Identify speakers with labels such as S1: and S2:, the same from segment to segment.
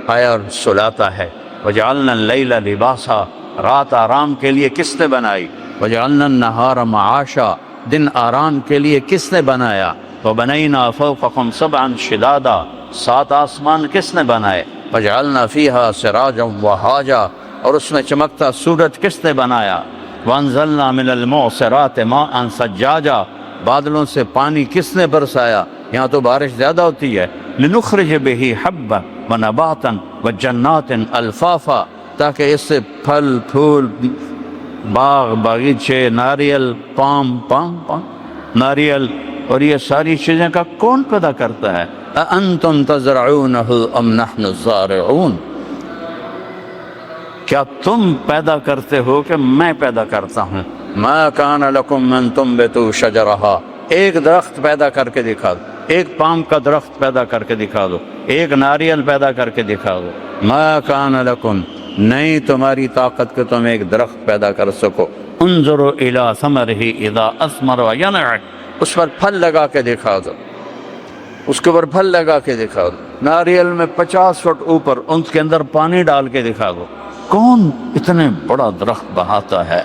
S1: اٹھایا اور سلاتا ہے۔ وجعلنا اللیل لباسا، رات آرام کے لیے کس نے بنائی؟ وجعلنا النہار معاشا، دن آرام کے لیے کس نے بنایا؟ وبنینا فوقکم سبعا شدادا، 7 آسمان کس نے بنائے؟ وجعلنا فیہا سراجا وہاجا، اور اس میں چمکتا سورج کس نے بنایا؟ وانزلنا من المعصرات ماء ثجاجا، بادلوں سے پانی کس نے برسایا؟ یہاں تو بارش زیادہ ہوتی ہے۔ لنخرج به حبا ونباتا وجنات الفافا، تاکہ اس سے پھل پھول، باغ باغیچے، ناریل، پام ناریل اور یہ ساری چیزیں کا کون پیدا کرتا ہے؟ اانتم تزرعونہ ام نحن الزارعون، کیا تم پیدا کرتے ہو کہ میں پیدا کرتا ہوں؟ ما کان لکم ان تنبتوا شجرہا، ایک درخت پیدا کر کے دکھا دو، ایک پام کا درخت پیدا کر کے دکھا دو، ایک ناریل پیدا کر کے دکھا دو۔ ما کان لکم، نہیں تمہاری طاقت کہ تم ایک درخت پیدا کر سکو۔ انظروا الی ثمرہ اذا اثمر وینع، اس پر پھل لگا کے دکھا دو، اس کے اوپر پھل لگا کے دکھا دو۔ ناریل میں 50 فٹ اوپر ان کے اندر پانی ڈال کے دکھا دو، کون اتنے بڑا درخت بہاتا ہے؟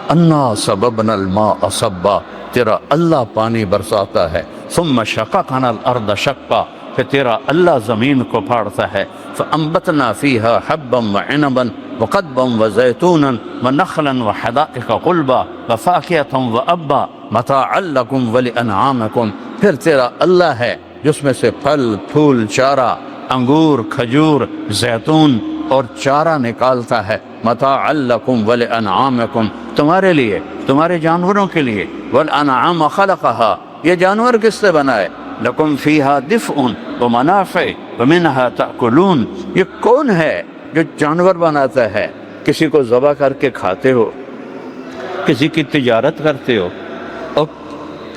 S1: انا سببنا الماء صبا، تیرا اللہ پانی برساتا ہے۔ ثم شققنا الارض شقا، پھر تیرا اللہ زمین کو پھاڑتا ہے۔ فانبتنا فیہا حبا وعنبا وقدبا وزیتونا ونخلا وحدائق غلبا وفاکہۃ وابا متاعا لکم ولانعامکم، پھر تیرا اللہ ہے جس میں سے پھل پھول چارہ، انگور کھجور زیتون اور چارہ نکالتا ہے۔ متاعا لکم ولانعامکم، تمہارے لیے، تمہارے جانوروں کے لیے۔ والانعام خلقہا، یہ جانور کس نے بنائے؟ لکم فیہا دفء ومنافع ومنہا تأکلون، یہ کون ہے جو جانور بناتا ہے؟ کسی کو ذبح کر کے کھاتے ہو، کسی کی تجارت کرتے ہو، اور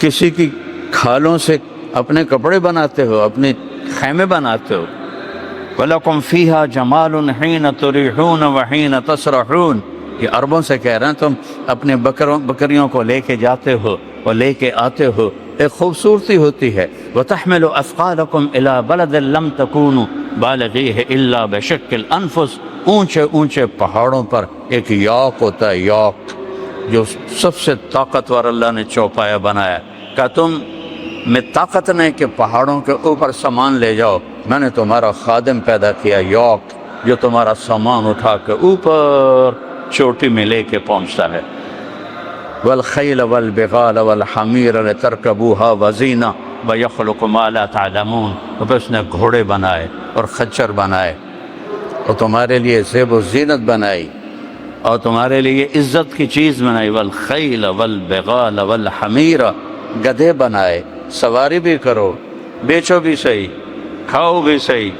S1: کسی کی کھالوں سے اپنے کپڑے بناتے ہو، اپنے خیمے بناتے ہو۔ وَلَكُمْ فِيهَا جَمَالٌ حِينَ تُرِيحُونَ وَحِينَ تَسْرَحُونَ، یہ عربوں سے کہہ رہے ہیں، تم اپنے بکریوں کو لے کے جاتے ہو اور لے کے آتے ہو، ایک خوبصورتی ہوتی ہے۔ وَتَحْمِلُ أَثْقَالَكُمْ إِلَى بَلَدٍ لَمْ تَكُونُوا بَالِغِيهِ إِلَّا بِشِقِّ الْأَنفُسِ، اونچے اونچے پہاڑوں پر ایک یاق ہوتا ہے، یاق جو سب سے طاقتور اللہ نے چوپایا بنایا۔ کہ تم میں طاقت نہیں کہ پہاڑوں کے اوپر سامان لے جاؤ، میں نے تمہارا خادم پیدا کیا یاق، جو تمہارا سامان اٹھا کے اوپر چوٹی میں لے کے پہنچتا ہے۔ والخیل والبغال والحمیر لترکبوها وزینہ ویخلق ما لا تعلمون، اور پھر اس نے گھوڑے بنائے اور خچر بنائے اور تمہارے لیے زیب و زینت بنائی اور تمہارے لیے عزت کی چیز بنائی۔ والخیل والبغال والحمیر، گدھے بنائے، سواری بھی کرو، بیچو بھی صحیح، کھاؤ بھی صحیح۔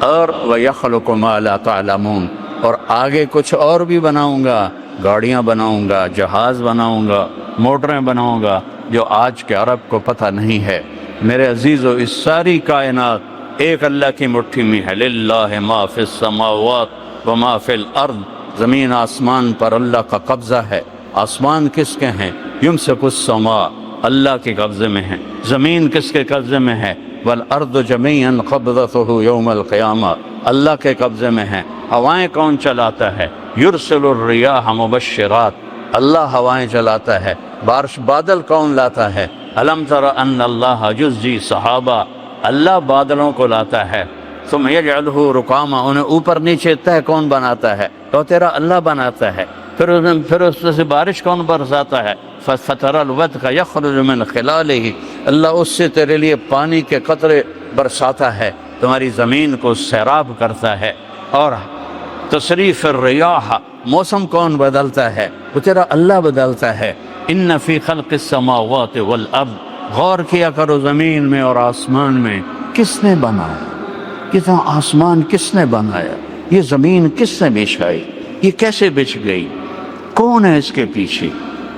S1: اور وَيَخْلُقُ مَا لَا تَعْلَمُونَ، اور آگے کچھ اور بھی بناؤں گا، گاڑیاں بناؤں گا، جہاز بناؤں گا، موٹریں بناؤں گا، جو آج کے عرب کو پتہ نہیں ہے۔ میرے عزیزو، اس ساری کائنات ایک اللہ کی مٹھی میں ہے۔ لِلَّهِ مَا فِي السَّمَاوَاتِ وَمَا فِي الْأَرْضِ، زمین آسمان پر اللہ کا قبضہ ہے۔ آسمان کس کے ہیں؟ يُمْسِكُ السَّمَاءَ، اللہ کے قبضے میں ہے۔ زمین کس کے قبضے میں ہے؟ والارض جميعا قبضته يوم القیامہ، اللہ کے قبضے میں ہے۔ ہوائیں کون چلاتا ہے؟ یرسل الریاح مبشرات، اللہ ہوائیں چلاتا ہے۔ بارش بادل کون لاتا ہے؟ الم تر ان اللہ یزجی سحابہ، اللہ بادلوں کو لاتا ہے۔ ثم یجعلہ رکاما، انہیں اوپر نیچے تہ کون بناتا ہے؟ تو تیرا اللہ بناتا ہے۔ پھر اس سے بارش کون برساتا ہے؟ فَتَرَى الْوَدْقَ يَخْرُجُ مِنْ خِلَالِهِ، اللہ اس سے تیرے لیے پانی کے قطرے برساتا ہے، تمہاری زمین کو سیراب کرتا ہے۔ اور تصریف الریاح، موسم کون بدلتا ہے؟ وہ تیرا اللہ بدلتا ہے۔ ان فی خلق السماوات والارض، غور کیا کرو زمین میں اور آسمان میں کس نے بنایا؟ کتنا آسمان کس نے بنایا؟ یہ زمین کس نے بچھائی؟ یہ کیسے بچھ گئی؟ کون ہے اس کے پیچھے؟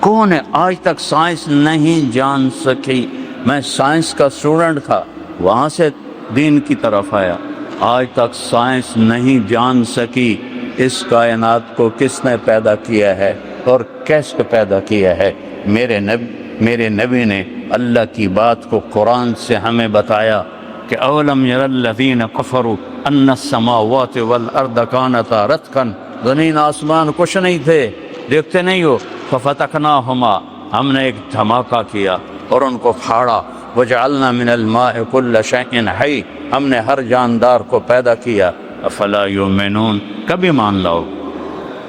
S1: کون ہے؟ آج تک سائنس نہیں جان سکی۔ میں سائنس کا اسٹوڈنٹ تھا، وہاں سے دین کی طرف آیا۔ آج تک سائنس نہیں جان سکی اس کائنات کو کس نے پیدا کیا ہے اور کیسے پیدا کیا ہے۔ میرے نبی نے اللہ کی بات کو قرآن سے ہمیں بتایا کہ اولم یر الذین کفروا ان السماوات والارض کانتا رتقا، زمین آسمان کچھ نہیں تھے، دیکھتے نہیں ہو، ففتقناہما، ہم نے ایک دھماکہ کیا اور ان کو پھاڑا، وجعلنا من الماء کل شیء حی، ہم نے ہر جاندار کو پیدا کیا، افلا یؤمنون، کبھی مان لاؤ،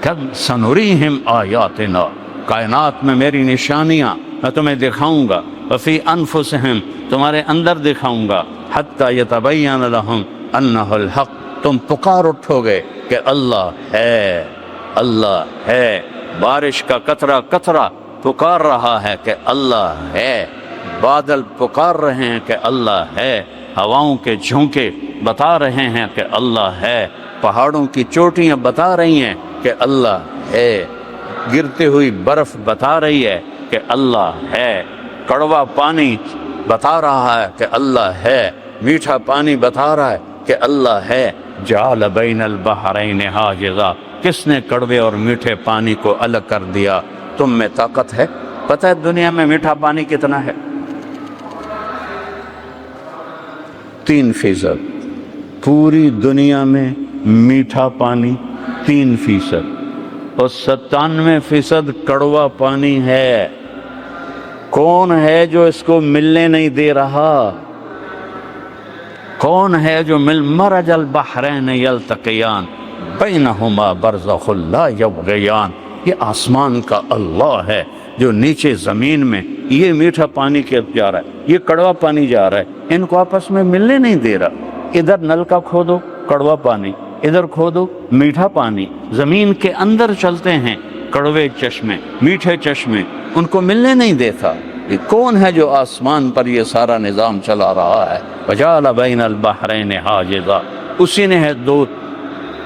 S1: کب سنریہم آیاتنا، کائنات میں میری نشانیاں میں تمہیں دکھاؤں گا، وفی انفسہم، تمہارے اندر دکھاؤں گا، حتی یتبین لہم انہ الحق، تم پکار اٹھو گے کہ اللہ ہے، اللہ ہے، بارش کا قطرہ قطرہ پکار رہا ہے کہ اللہ ہے، بادل پکار رہے ہیں کہ اللہ ہے، ہواؤں کے جھونکے بتا رہے ہیں کہ اللہ ہے، پہاڑوں کی چوٹیاں بتا رہی ہیں کہ اللہ ہے، گرتی ہوئی برف بتا رہی ہے کہ اللہ ہے، کڑوا پانی بتا رہا ہے کہ اللہ ہے، میٹھا پانی بتا رہا ہے کہ اللہ ہے، جعل بین البحرین حاجزا، کس نے کڑوے اور میٹھے پانی کو الگ کر دیا؟ تم میں طاقت ہے؟ پتہ ہے دنیا میں میٹھا پانی کتنا ہے؟ 3%، پوری دنیا میں میٹھا پانی 3%، اور 97% کڑوا پانی ہے۔ کون ہے جو اس کو ملنے نہیں دے رہا؟ کون ہے جو مرج البحرین یلتقیان بینہما برزخ لا یبغیان، یہ آسمان کا اللہ ہے جو نیچے زمین میں یہ میٹھا پانی کے جا رہا ہے، یہ کڑوا پانی جا رہا ہے، ان کو آپس میں ملنے نہیں دے رہا۔ ادھر نلکا کھودو کڑوا پانی، ادھر کھودو میٹھا پانی، زمین کے اندر چلتے ہیں کڑوے چشمے، میٹھے چشمے، ان کو ملنے نہیں دیتا۔ یہ کون ہے جو آسمان پر یہ سارا نظام چلا رہا ہے؟ وجعل بین البحرین حاجزا، اسی نے ہے دو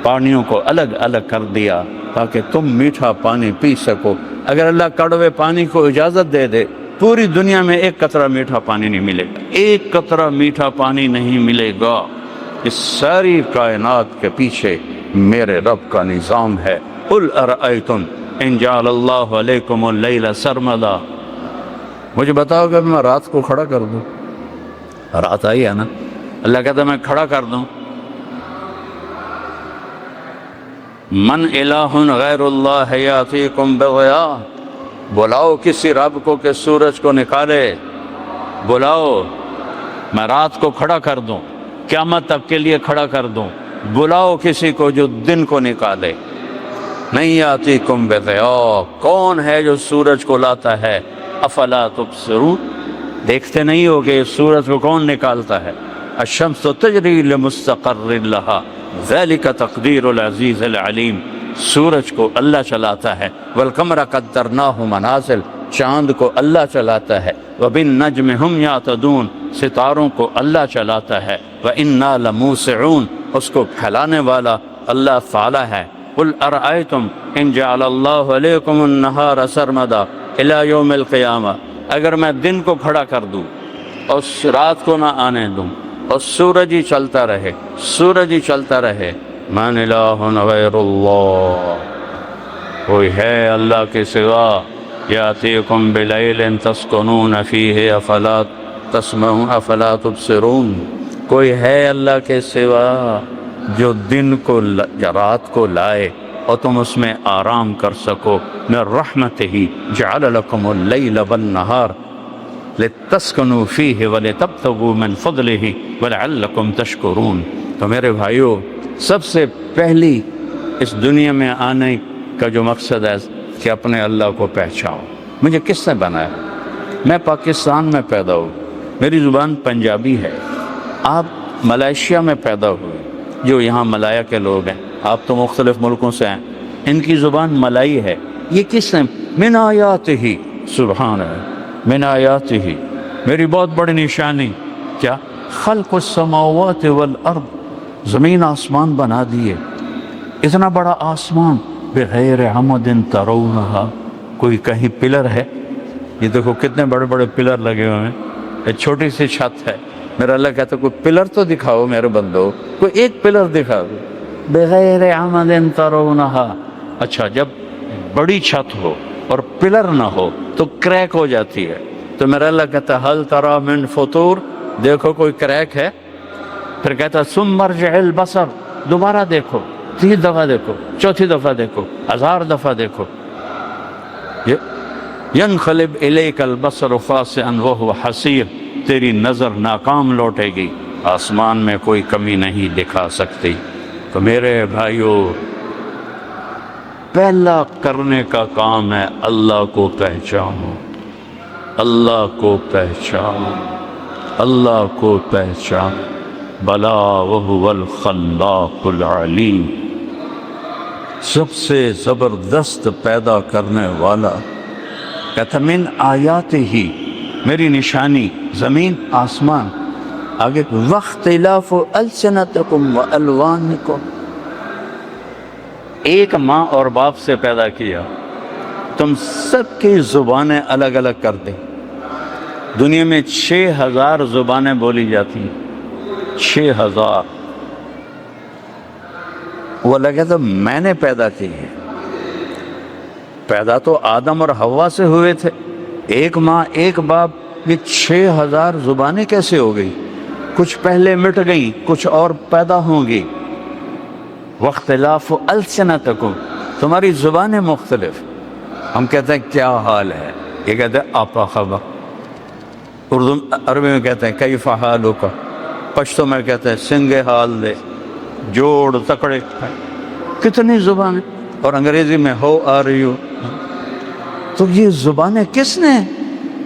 S1: پانیوں کو الگ الگ کر دیا تاکہ تم میٹھا پانی پی سکو۔ اگر اللہ کڑوے پانی کو اجازت دے دے، پوری دنیا میں ایک قطرہ میٹھا پانی نہیں ملے گا، ایک قطرہ میٹھا پانی نہیں ملے گا۔ اس ساری کائنات کے پیچھے میرے رب کا نظام ہے۔ قل ارأیتم ان جعل اللہ علیکم اللیل سرمدا، مجھے بتاؤ کہ میں رات کو کھڑا کر دوں، رات آئی ہے نا، اللہ کہتا ہے میں کھڑا کر دوں، من الہ غیر اللہ یاتیکم بضیاء، بلاؤ کسی رب کو کہ سورج کو نکالے، بلاؤ میں رات کو کھڑا کر دوں، قیامت تک کے لیے کھڑا کر دوں، بلاؤ کسی کو جو دن کو نکالے۔ نہیں یاتیکم بضیاء، کون ہے جو سورج کو لاتا ہے؟ افلا تبصرون، دیکھتے نہیں ہو کہ سورج کو کون نکالتا ہے؟ الشمس تجری لمستقر لها ذلك تقدیر العزیز العلیم، سورج کو اللہ چلاتا ہے، والقمر قدرناہ منازل، چاند کو اللہ چلاتا ہے، وبالنجم هم یہتدون، ستاروں کو اللہ چلاتا ہے، وإنا لموسعون، اس کو پھیلانے والا اللہ تعالی ہے۔ قل ارأیتم ان جعل اللہ علیکم النہار سرمدا الی یوم القیامہ، اگر میں دن کو کھڑا کر دوں اور رات کو نہ آنے دوں اور سورج ہی چلتا رہے، سورج ہی چلتا رہے، من الہ غیر اللہ، کوئی ہے اللہ کے سوا؟ یاتیکم بلیل تسکنون فیہ افلا تسمعون افلا تبصرون، کوئی ہے اللہ کے سوا جو دن کو یا رات کو لائے اور تم اس میں آرام کر سکو؟ من رحمتہ جعل لکم اللیل والنہار لتسکنوا فیہ ولتبتغوا من فضلہ ولعلکم تشکرون۔ تو میرے بھائیو، سب سے پہلی اس دنیا میں آنے کا جو مقصد ہے کہ اپنے اللہ کو پہچاؤ۔ مجھے کس نے بنایا؟ میں پاکستان میں پیدا ہوں، میری زبان پنجابی ہے، آپ ملائیشیا میں پیدا ہوئے، جو یہاں ملایا کے لوگ ہیں، آپ تو مختلف ملکوں سے ہیں، ان کی زبان ملائی ہے۔ یہ کس نے؟ من آیاتہ، سبحان ہے، من آیاتہ، میری بہت بڑی نشانی کیا؟ خلق السماوات والارض، زمین آسمان بنا دیے، اتنا بڑا آسمان، بغیر عمد ترونہا، کوئی کہیں پلر ہے؟ یہ دیکھو کتنے بڑے بڑے پلر لگے ہوئے ہیں، ایک چھوٹی سی چھت ہے، میرا اللہ کہتا ہے کوئی پلر تو دکھاؤ میرے بندو، کوئی ایک پلر دکھا دو، بغیر عمد ترونہا۔ اچھا، جب بڑی چھت ہو اور پلر نہ ہو تو کریک ہو جاتی ہے، تو میرا اللہ کہتا ہے حل تری من فطور، دیکھو کوئی کریک ہے؟ پھر کہتا ثم ارجع البصر، دوبارہ دیکھو، 3 دفعہ دیکھو، 4تھی دفعہ دیکھو، 1000 دفعہ دیکھو، ینقلب الیک البصر خاسئا وهو حسیر، تیری نظر ناکام لوٹے گی، آسمان میں کوئی کمی نہیں دکھا سکتی۔ تو میرے بھائیو، پہلا کرنے کا کام ہے اللہ کو پہچانو، اللہ کو پہچانو، اللہ کو پہچانو۔ بلا وہو الخلاق العلیم، سب سے زبردست پیدا کرنے والا، کہتا من آیات ہی، میری نشانی زمین آسمان، آگے واختلاف السنتکم والوانکم، ایک ماں اور باپ سے پیدا کیا، تم سب کی زبانیں الگ الگ کر دیں۔ دنیا میں 6000 زبانیں بولی جاتی ہیں، 6000۔ وہ لگا تو میں نے پیدا کی ہے، پیدا تو آدم اور حوا سے ہوئے تھے، ایک ماں ایک باپ، یہ 6000 زبانیں کیسے ہو گئی؟ کچھ پہلے مٹ گئیں، کچھ اور پیدا ہوں گی۔ واختلاف السنتکم، تمہاری زبانیں مختلف۔ ہم کہتے ہیں کیا حال ہے، یہ کہتے ہیں آپا خبا، اردو عربی میں کہتے ہیں کیف حالک، پشتو میں کہتے ہیں سنگے حال دے، جوڑ تکڑے، کتنی زبانیں، اور انگریزی میں ہو آر یو۔ تو یہ زبانیں کس نے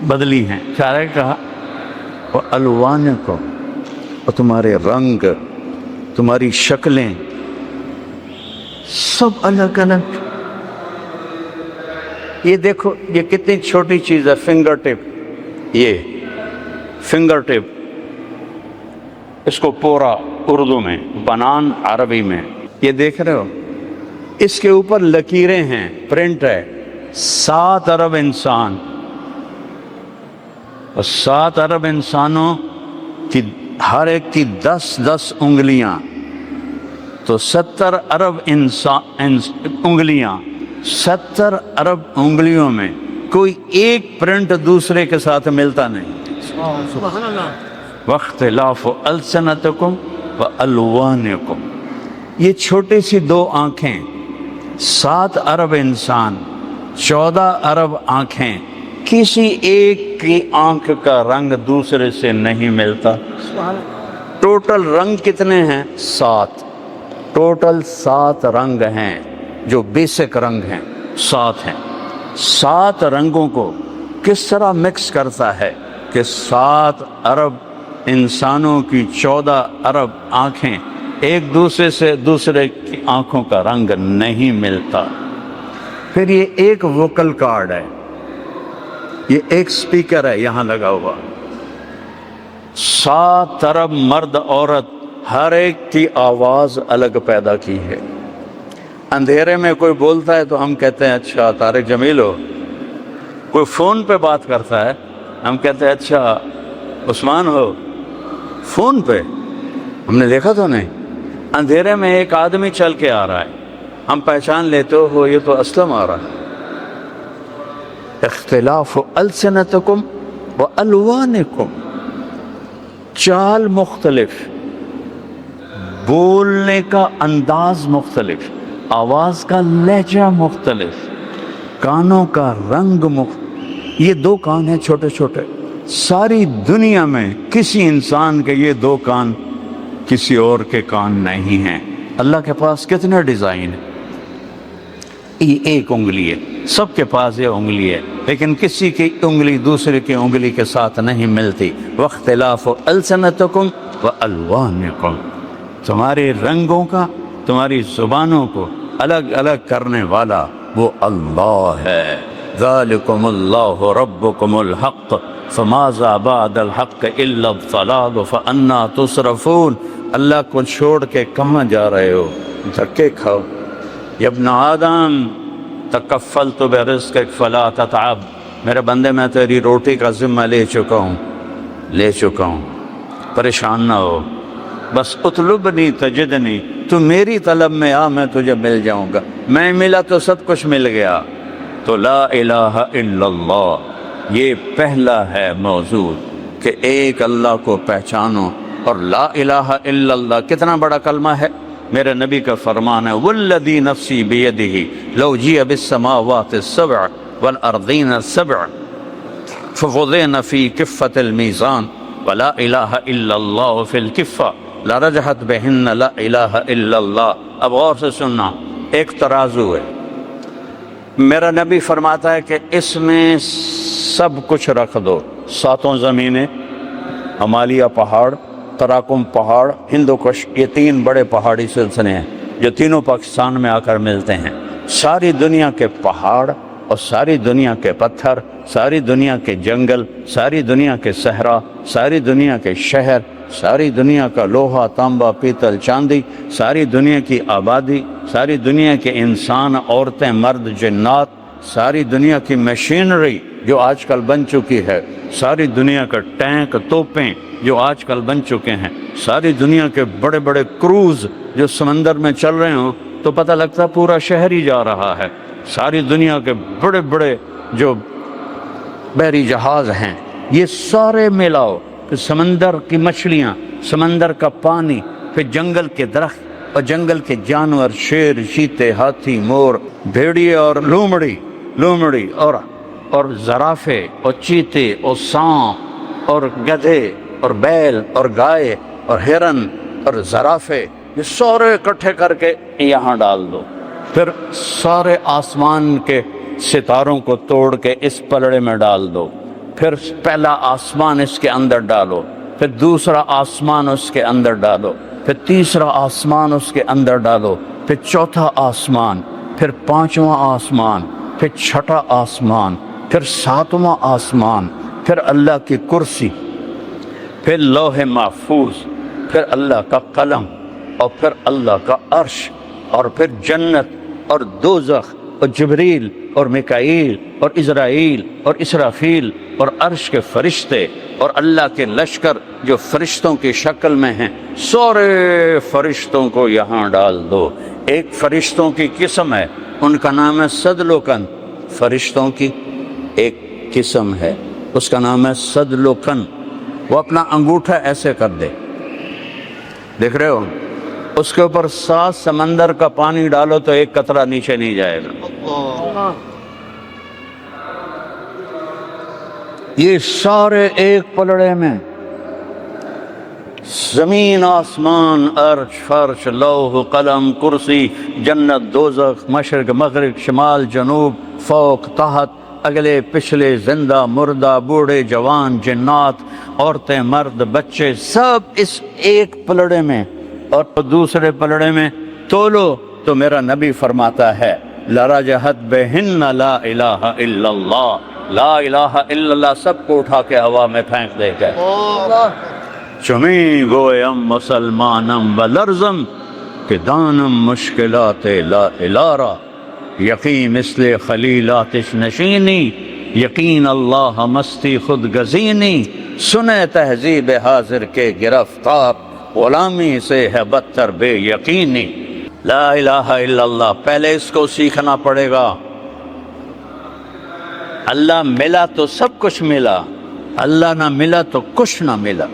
S1: بدلی ہیں؟ شاعر نے کہا وَأَلْوَانِكُمْ، اور تمہارے رنگ، تمہاری شکلیں سب الگ الگ۔ یہ دیکھو یہ کتنی چھوٹی چیز ہے، فنگر ٹپ، یہ فنگر ٹپ، اس کو پورا اردو میں، بنان عربی میں، یہ دیکھ رہے ہو، اس کے اوپر لکیریں ہیں، پرنٹ ہے، 7 ارب انسان، اور 7 ارب انسانوں کی ہر ایک کی 10 انگلیاں، تو 70 ارب انگلیاں، 70 ارب انگلیوں میں کوئی ایک پرنٹ دوسرے کے ساتھ ملتا نہیں۔ واختلاف السنتکم والوانکم، یہ چھوٹی سی 2 آنکھیں، 7 ارب انسان، 14 ارب آنکھیں، کسی ایک کی آنکھ کا رنگ دوسرے سے نہیں ملتا۔ ٹوٹل رنگ کتنے ہیں؟ 7، ٹوٹل 7 رنگ ہیں، جو بیسک رنگ ہیں 7 ہیں۔ 7 رنگوں کو کس طرح مکس کرتا ہے کہ 7 ارب انسانوں کی 14 ارب آنکھیں ایک دوسرے سے دوسرے کی آنکھوں کا رنگ نہیں ملتا۔ پھر یہ ایک ووکل کارڈ ہے، یہ ایک سپیکر ہے یہاں لگا ہوا، 7 ارب مرد عورت، ہر ایک کی آواز الگ پیدا کی ہے۔ اندھیرے میں کوئی بولتا ہے تو ہم کہتے ہیں اچھا طارق جمیل ہو، کوئی فون پہ بات کرتا ہے ہم کہتے ہیں اچھا عثمان ہو، فون پہ، ہم نے دیکھا تو نہیں۔ اندھیرے میں ایک آدمی چل کے آ رہا ہے، ہم پہچان لیتے ہو یہ تو اسلم آ رہا ہے۔ اختلاف السنتکم والوانکم، چال مختلف، بولنے کا انداز مختلف، آواز کا لہجہ مختلف، کانوں کا رنگ مختلف۔ یہ 2 کان ہیں چھوٹے چھوٹے، ساری دنیا میں کسی انسان کے یہ 2 کان کسی اور کے کان نہیں ہیں۔ اللہ کے پاس کتنے ڈیزائن ہیں، یہ ایک انگلی ہے، سب کے پاس یہ انگلی ہے، لیکن کسی کی انگلی دوسرے کی انگلی کے ساتھ نہیں ملتی۔ واختلاف السنتکم والوانکم، تمہارے رنگوں کا، تمہاری زبانوں کو الگ الگ کرنے والا وہ اللہ ہے۔ ذالکم اللہ ربکم الحق فماذا بعد الحق الا الضلال فانا تصرفون۔ اللہ کو چھوڑ کے کہاں جا رہے ہو؟ دھکے کھاؤ۔ یا ابن آدم تکفلت برزقک فلا تتعب، میرے بندے میں تیری روٹی کا ذمہ لے چکا ہوں، پریشان نہ ہو، بس اطلبنی تجدنی، تو میری طلب میں آ، میں تجھے مل جاؤں گا، میں ملا تو سب کچھ مل گیا۔ تو لا الہ الا اللہ، یہ پہلا ہے موضوع کہ ایک اللہ کو پہچانو، اور لا الہ الا اللہ کتنا بڑا کلمہ ہے؟ میرے نبی کا فرمان ہے والذی نفسی بیدہ لو جیء بالسماوات السبع والارضین السبع فوضعن فی کفۃ المیزان ولا الہ الا اللہ فی الکفہ لرجحت بہن لا الہ الا اللہ۔ اب غور سے سننا، ایک ترازو ہے، میرا نبی فرماتا ہے کہ اس میں سب کچھ رکھ دو، ساتوں زمینیں، ہمالیہ پہاڑ، تراکم پہاڑ، ہندوکش، یہ تین بڑے پہاڑی سلسلے ہیں جو تینوں پاکستان میں آ کر ملتے ہیں۔ ساری دنیا کے پہاڑ اور ساری دنیا کے پتھر، ساری دنیا کے جنگل، ساری دنیا کے صحرا، ساری دنیا کے شہر، ساری دنیا کا لوہا، تانبا، پیتل، چاندی، ساری دنیا کی آبادی، ساری دنیا کے انسان، عورتیں، مرد، جنات، ساری دنیا کی مشینری جو آج کل بن چکی ہے، ساری دنیا کا ٹینک، توپیں جو آج کل بن چکے ہیں، ساری دنیا کے بڑے بڑے کروز جو سمندر میں چل رہے ہوں تو پتہ لگتا پورا شہر ہی جا رہا ہے، ساری دنیا کے بڑے بڑے جو بحری جہاز ہیں، یہ سارے ملاؤ، کہ سمندر کی مچھلیاں، سمندر کا پانی، پھر جنگل کے درخت اور جنگل کے جانور، شیر، چیتے، ہاتھی، مور، بھیڑیے اور لومڑی اور زرافے اور چیتے اور سانپ اور گدھے اور بیل اور گائے اور ہرن اور زرافے، یہ سارے اکٹھے کر کے یہاں ڈال دو، پھر سارے آسمان کے ستاروں کو توڑ کے اس پلڑے میں ڈال دو، پھر پہلا آسمان اس کے اندر ڈالو، پھر دوسرا آسمان اس کے اندر ڈالو، پھر تیسرا آسمان اس کے اندر ڈالو، پھر چوتھا آسمان، پھر پانچواں آسمان، پھر چھٹا آسمان، پھر ساتواں آسمان، پھر اللہ کی کرسی، پھر لوح محفوظ، پھر اللہ کا قلم، اور پھر اللہ کا عرش، اور پھر جنت اور دوزخ اور جبریل اور میکائیل اور عزرائیل اور اسرافیل اور عرش کے فرشتے اور اللہ کے لشکر جو فرشتوں کی شکل میں ہیں، سارے فرشتوں کو یہاں ڈال دو۔ ایک فرشتوں کی قسم ہے، ان کا نام ہے صدلوکن، فرشتوں کی ایک قسم ہے، اس کا نام ہے صدلوکن، وہ اپنا انگوٹھا ایسے کر دے، دیکھ رہے ہو، اس کے اوپر 7 سمندر کا پانی ڈالو تو ایک قطرہ نیچے نہیں جائے گا۔ یہ سارے ایک پلڑے میں، زمین، آسمان، عرش، فرش، لوح، قلم، کرسی، جنت، دوزخ، مشرق، مغرب، شمال، جنوب، فوق، تحت، اگلے، پچھلے، زندہ، مردہ، بوڑھے، جوان، جنات، عورتیں، مرد، بچے، سب اس ایک پلڑے میں، اور دوسرے پلڑے میں تولو تو میرا نبی فرماتا ہے لرجحت بہن لا الہ الا اللہ، لا الہ الا اللہ سب کو اٹھا کے ہوا میں پھینک دے گا۔ چمی گویم مسلمانم و لرزم کہ دانم مشکلات لا الارا، یقین مثل خلیلاتش نشینی، یقین اللہ مستی خود گزینی، سنے تہذیب حاضر کے گرفتار، غلامی سے ہے بدتر بے یقینی۔ لا الہ الا اللہ، پہلے اس کو سیکھنا پڑے گا۔ اللہ ملا تو سب کچھ ملا، اللہ نہ ملا تو کچھ نہ ملا۔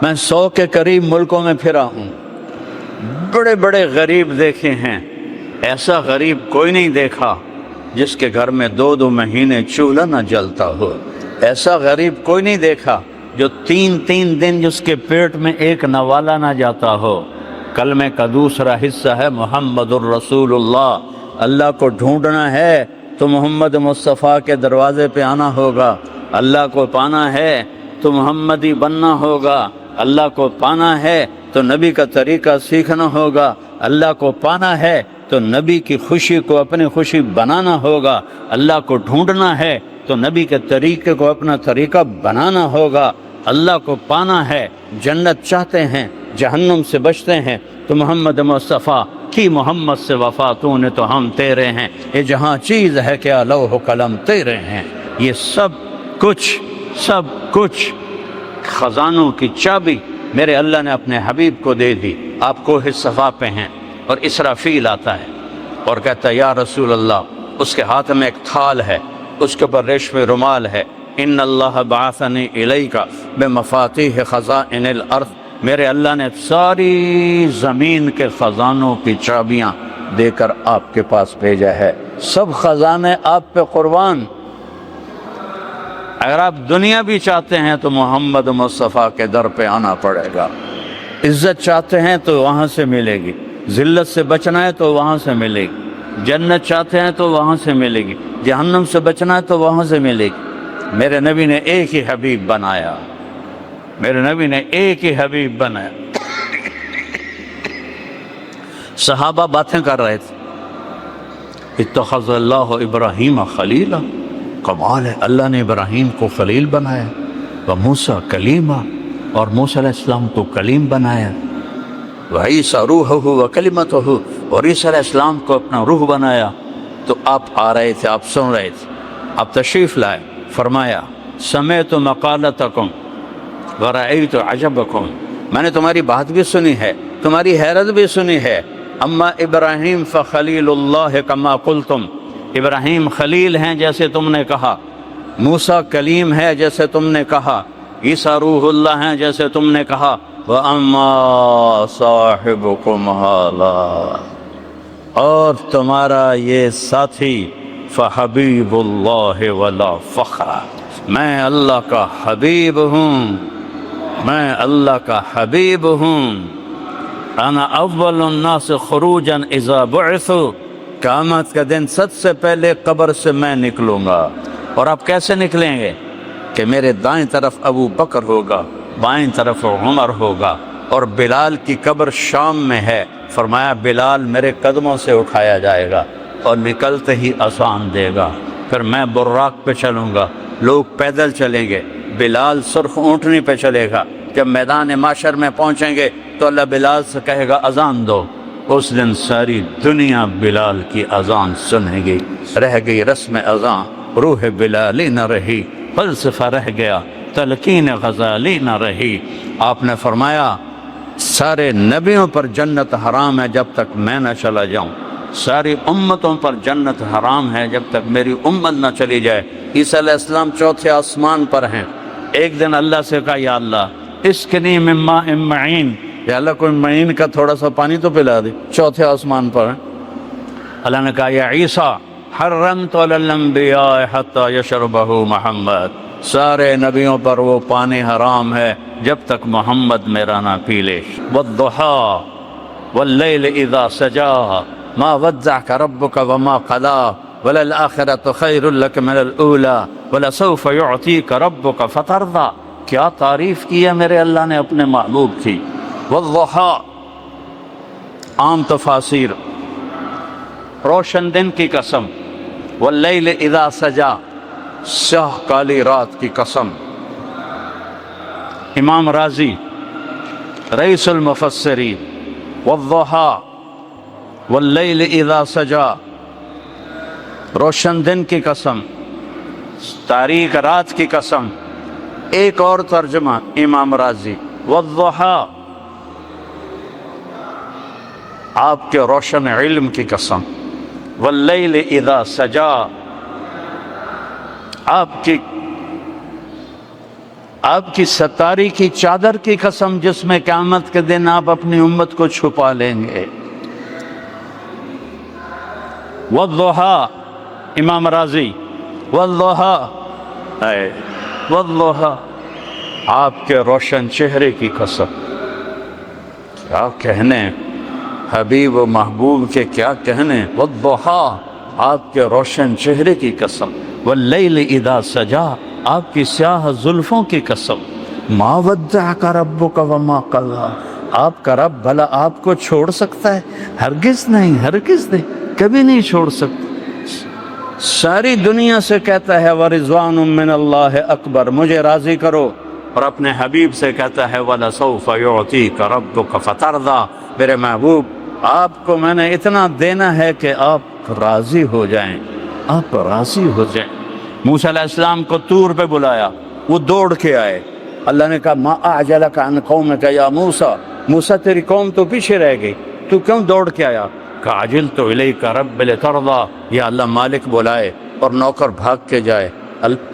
S1: میں 100 کے قریب ملکوں میں پھرا ہوں، بڑے بڑے غریب دیکھے ہیں، ایسا غریب کوئی نہیں دیکھا جس کے گھر میں 2 مہینے چولہا نہ جلتا ہو، ایسا غریب کوئی نہیں دیکھا جو 3 دن جس کے پیٹ میں ایک نوالا نہ جاتا ہو۔ کلمے کا دوسرا حصہ ہے محمد الرسول اللہ، اللہ کو ڈھونڈنا ہے تو محمد مصطفیٰ کے دروازے پہ آنا ہوگا، اللہ کو پانا ہے تو محمدی بننا ہوگا، اللہ کو پانا ہے تو نبی کا طریقہ سیکھنا ہوگا، اللہ کو پانا ہے تو نبی کی خوشی کو اپنی خوشی بنانا ہوگا، اللہ کو ڈھونڈنا ہے تو نبی کے طریقے کو اپنا طریقہ بنانا ہوگا، اللہ کو پانا ہے، جنت چاہتے ہیں، جہنم سے بچتے ہیں تو محمد مصطفیٰ کی محمد سے وفا تو نے تو ہم تیرے ہیں، یہ جہاں چیز ہے کیا لوح و قلم تیرے ہیں۔ یہ سب کچھ خزانوں کی چابی میرے اللہ نے اپنے حبیب کو دے دی۔ آپ کوہ صفا پہ ہیں اور اسرافیل آتا ہے اور کہتا ہے یا رسول اللہ، اس کے ہاتھ میں ایک تھال ہے، اس کے اوپر ریشمی رومال ہے، ان اللہ بعثنی الیک بمفاتیح خزائن الارض، میرے اللہ نے ساری زمین کے خزانوں کی چابیاں دے کر آپ کے پاس بھیجا ہے، سب خزانے آپ پہ قربان۔ اگر آپ دنیا بھی چاہتے ہیں تو محمد مصطفیٰ کے در پہ آنا پڑے گا، عزت چاہتے ہیں تو وہاں سے ملے گی، ذلت سے بچنا ہے تو وہاں سے ملے گی، جنت چاہتے ہیں تو وہاں سے ملے گی، جہنم سے بچنا ہے تو وہاں سے ملے گی۔ میرے نبی نے ایک ہی حبیب بنایا، میرے نبی نے ایک ہی حبیب بنایا۔ صحابہ باتیں کر رہے تھے، اتخذ اللہ ابراہیم خلیلا، کمال ہے، اللہ نے ابراہیم کو خلیل بنایا، وموسیٰ کلیما، اور موسیٰ علیہ السلام کو کلیم بنایا، وعیسیٰ روحہ وکلمتہ، اور عیسیٰ علیہ السلام کو اپنا روح بنایا۔ تو آپ آ رہے تھے، آپ سن رہے تھے، آپ تشریف لائے، فرمایا سمعت مقالتکم ورأیت عجبکم، میں نے تمہاری بات بھی سنی ہے، تمہاری حیرت بھی سنی ہے، اما ابراہیم فخلیل اللہ کما قلتم، ابراہیم خلیل ہیں جیسے تم نے کہا، موسیٰ کلیم ہے جیسے تم نے کہا، عیسیٰ روح اللہ ہیں جیسے تم نے کہا، وَأَمَّا صَاحِبُكُمْ هَذَا، اور تمہارا یہ ساتھی فحبیب اللہ ولا فخر، میں اللہ کا حبیب ہوں، میں اللہ کا حبیب ہوں، انا اول الناس خروجا اذا بعثوا، قیامت کا دن سب سے پہلے قبر سے میں نکلوں گا۔ اور آپ کیسے نکلیں گے؟ کہ میرے دائیں طرف ابو بکر ہوگا، بائیں طرف عمر ہوگا، اور بلال کی قبر شام میں ہے، فرمایا بلال میرے قدموں سے اٹھایا جائے گا اور نکلتے ہی اذان دے گا، پھر میں براق پہ چلوں گا، لوگ پیدل چلیں گے، بلال سرخ اونٹنی پہ چلے گا، جب میدان معاشر میں پہنچیں گے تو اللہ بلال سے کہے گا اذان دو، اس دن ساری دنیا بلال کی اذان سنے گی، رہ گئی رسم اذان، روح بلالی نہ رہی، فلسفہ رہ گیا، تلقین غزالی نہ رہی۔ آپ نے فرمایا سارے نبیوں پر جنت حرام ہے جب تک میں نہ چلا جاؤں، ساری امتوں پر جنت حرام ہے جب تک میری امت نہ چلی جائے۔ عیسیٰ علیہ السلام چوتھے آسمان پر ہیں، ایک دن اللہ سے کہا یا اللہ اسقنی من ماء معین، یا اللہ کوئی معین کا تھوڑا سا پانی تو پلا دے، چوتھے آسمان پر ہیں۔ اللہ نے کہا یا عیسیٰ حرمت علی الانبیاء حتی یشربہ محمد، سارے نبیوں پر وہ پانی حرام ہے جب تک محمد میرا نہ پی لے۔ والضحی واللیل اذا سجا ما ودعک ربک وما قلا وللآخرۃ خیر لک من الاولی ولسوف یعطیک ربک فترضی، کیا تعریف کی ہے میرے اللہ نے اپنے محبوب کی۔ والضحی عام تفاسیر، روشن دن کی قسم، واللیل اذا سجا سیاہ کالی رات کی قسم۔ امام رازی رئیس المفسرین، والضحی واللیل اذا سجا، روشن دن کی قسم، تاریک رات کی قسم۔ ایک اور ترجمہ امام رازی، والضحی آپ کے روشن علم کی قسم، واللیل اذا سجا آپ کی ستاری کی چادر کی قسم جس میں قیامت کے دن آپ اپنی امت کو چھپا لیں گے۔ والضحی امام رازی، والضحی والضحی آپ کے روشن چہرے کی قسم، کیا کہنے حبیب و محبوب کے، کیا کہنے۔ والضحی آپ کے روشن چہرے کی قسم، واللیل اذا سجا آپ کی سیاہ زلفوں کی قسم، ما ودعک ربک وما قلا، آپ کا رب بھلا آپ کو چھوڑ سکتا ہے؟ ہرگز نہیں، ہرگز نہیں، کبھی نہیں چھوڑ سکتا۔ ساری دنیا سے کہتا ہے ورضوان من اللہ اکبر، مجھے راضی کرو، اور اپنے حبیب سے کہتا ہے وَلَسَوْفَ يُعْطِيكَ رَبُّكَ فَتَرْضَىٰ، میرے محبوب آپ کو میں نے اتنا دینا ہے کہ آپ راضی ہو جائیں، آپ راضی ہو جائیں۔ موسیٰ علیہ السلام کو طور پہ بلایا، وہ دوڑ کے آئے، اللہ نے کہا ما اعجلک عن قومک یا موسیٰ، موسیٰ تیری قوم تو پیچھے رہ گئی، تو کیوں دوڑ کے آیا؟ کہ عجلت الیک رب لترضیٰ، یا اللہ مالک بلائے اور نوکر بھاگ کے جائے،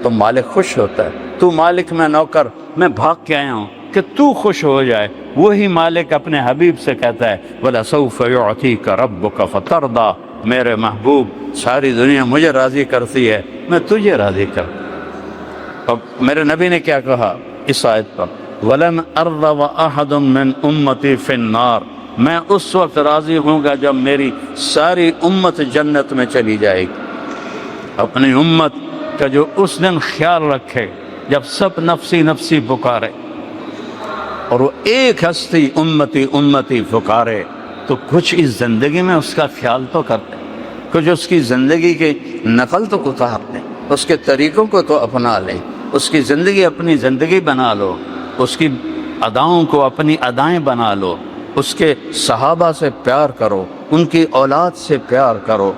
S1: تو مالک خوش ہوتا ہے، تو مالک میں نوکر، میں بھاگ کے آیا ہوں کہ تو خوش ہو جائے۔ وہی مالک اپنے حبیب سے کہتا ہے وَلَسَوْفَ يُعْطِيكَ رَبُّكَ فَتَرْضَىٰ، میرے محبوب ساری دنیا مجھے راضی کرتی ہے، میں تجھے راضی کرتا۔ اور میرے نبی نے کیا کہا اس آیت پر؟ وَلَنْ أَرْضَ وَأَحَدٌ مِّنْ أُمَّتِي فِي النَّارِ، میں اس وقت راضی ہوں گا جب میری ساری امت جنت میں چلی جائے گی۔ اپنی امت کا جو اس دن خیال رکھے جب سب نفسی نفسی پکارے اور وہ ایک ہستی امتی امتی پکارے، تو کچھ اس زندگی میں اس کا خیال تو کرتے، کچھ اس کی زندگی کی نقل تو اتار لیں، اس کے طریقوں کو تو اپنا لیں، اس کی زندگی اپنی زندگی بنا لو، اس کی اداؤں کو اپنی ادائیں بنا لو، اس کے صحابہ سے پیار کرو، ان کی اولاد سے پیار کرو۔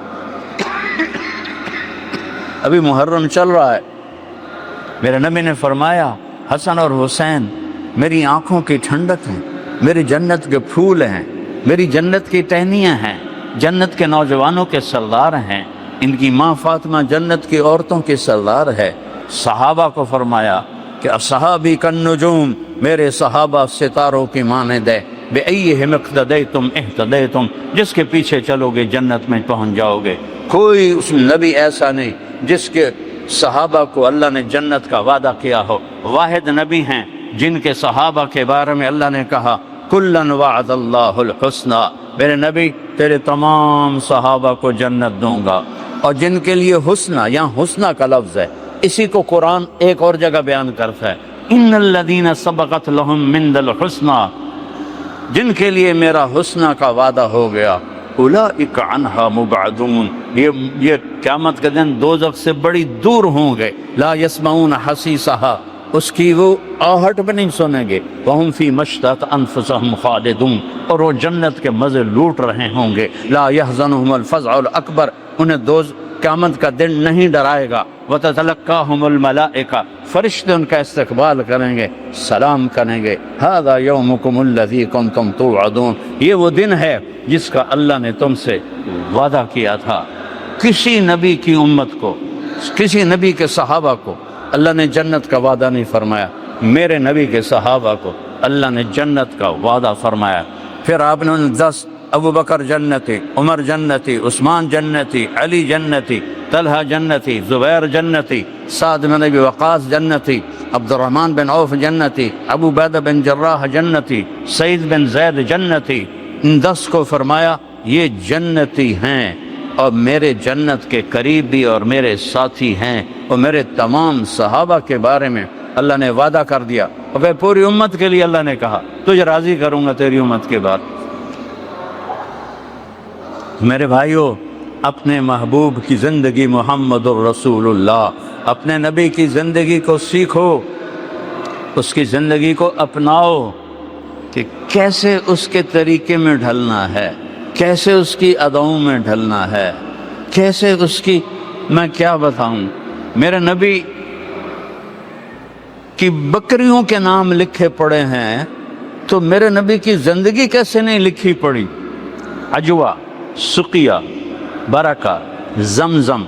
S1: ابھی محرم چل رہا ہے، میرے نبی نے فرمایا حسن اور حسین میری آنکھوں کی ٹھنڈک ہیں، میری جنت کے پھول ہیں، میری جنت کی ٹہنیاں ہیں، جنت کے نوجوانوں کے سردار ہیں، ان کی ماں فاطمہ جنت کی عورتوں کی سردار ہے۔ صحابہ کو فرمایا کہ اصحابی کالنجوم، میرے صحابہ ستاروں کی مانند ہے، بِأَيِّهِمْ اقْتَدَيْتُمْ اهْتَدَيْتُمْ، جس کے پیچھے چلو گے جنت میں پہنچ جاؤ گے۔ کوئی اس نبی ایسا نہیں جس کے صحابہ کو اللہ نے جنت کا وعدہ کیا ہو، واحد نبی ہیں جن کے صحابہ کے بارے میں اللہ نے کہا کُلًّا وَعَدَ اللَّهُ الْحُسْنَىٰ، میرے نبی تیرے تمام صحابہ کو جنت دوں گا۔ اور جن کے لیے حسنہ، یہاں حسنہ کا لفظ ہے، اسی کو قرآن ایک اور جگہ بیان کرتا ہے ان الذین سبقت لہم منا الحسنیٰ، جن کے لیے میرا حسنہ کا وعدہ ہو گیا، اولئک عنہا مبعدون، یہ قیامت کے دن دوزخ سے بڑی دور ہوں گے، لا یسمعون حسیسہا، اس کی وہ آہٹ بھی نہیں سنیں گے، وہم فی مشتہت انفسہم خالدون، اور وہ جنت کے مزے لوٹ رہے ہوں گے، لا یحزنہم الفزع الاکبر، انہیں قیامت کا دن نہیں ڈرائے گا، وتتلقاہم الملائکہ، فرشتے ان کا استقبال کریں گے، سلام کریں گے، ھذا یومکم الذی کنتم توعدون، یہ وہ دن ہے جس کا اللہ نے تم سے وعدہ کیا تھا۔ کسی نبی کی امت کو، کسی نبی کے صحابہ کو اللہ نے جنت کا وعدہ نہیں فرمایا، میرے نبی کے صحابہ کو اللہ نے جنت کا وعدہ فرمایا۔ پھر آپ نے 10 ابو بکر جنتی، عمر جنتی، عثمان جنتی، علی جنتی، طلحہ جنتی، زبیر جنتی، سعد بن ابی وقاص جنتی، عبد الرحمن بن عوف جنتی، ابو عبیدہ بن جراح جنتی، سعید بن زید جنتی، ان 10 کو فرمایا یہ جنتی ہیں اور میرے جنت کے قریبی اور میرے ساتھی ہیں، اور میرے تمام صحابہ کے بارے میں اللہ نے وعدہ کر دیا، اور پھر پوری امت کے لیے اللہ نے کہا تجھے راضی کروں گا تیری امت کے بعد۔ میرے بھائیو، اپنے محبوب کی زندگی محمد الرسول اللہ، اپنے نبی کی زندگی کو سیکھو، اس کی زندگی کو اپناؤ کہ کیسے اس کے طریقے میں ڈھلنا ہے، کیسے اس کی اداؤں میں ڈھلنا ہے، کیسے اس کی، میں کیا بتاؤں، میرے نبی کی بکریوں کے نام لکھے پڑے ہیں تو میرے نبی کی زندگی کیسے نہیں لکھی پڑی؟ عجوہ، سقیہ، برکہ، زمزم،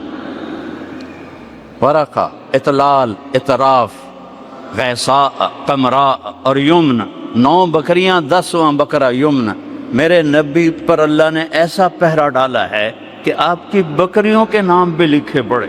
S1: ورقہ، اطلال، اطراف، غیثاء، قمراء اور یمن، 9 بکریاں، 10واں بکرا یمن۔ میرے نبی پر اللہ نے ایسا پہرا ڈالا ہے کہ آپ کی بکریوں کے نام بھی لکھے پڑے۔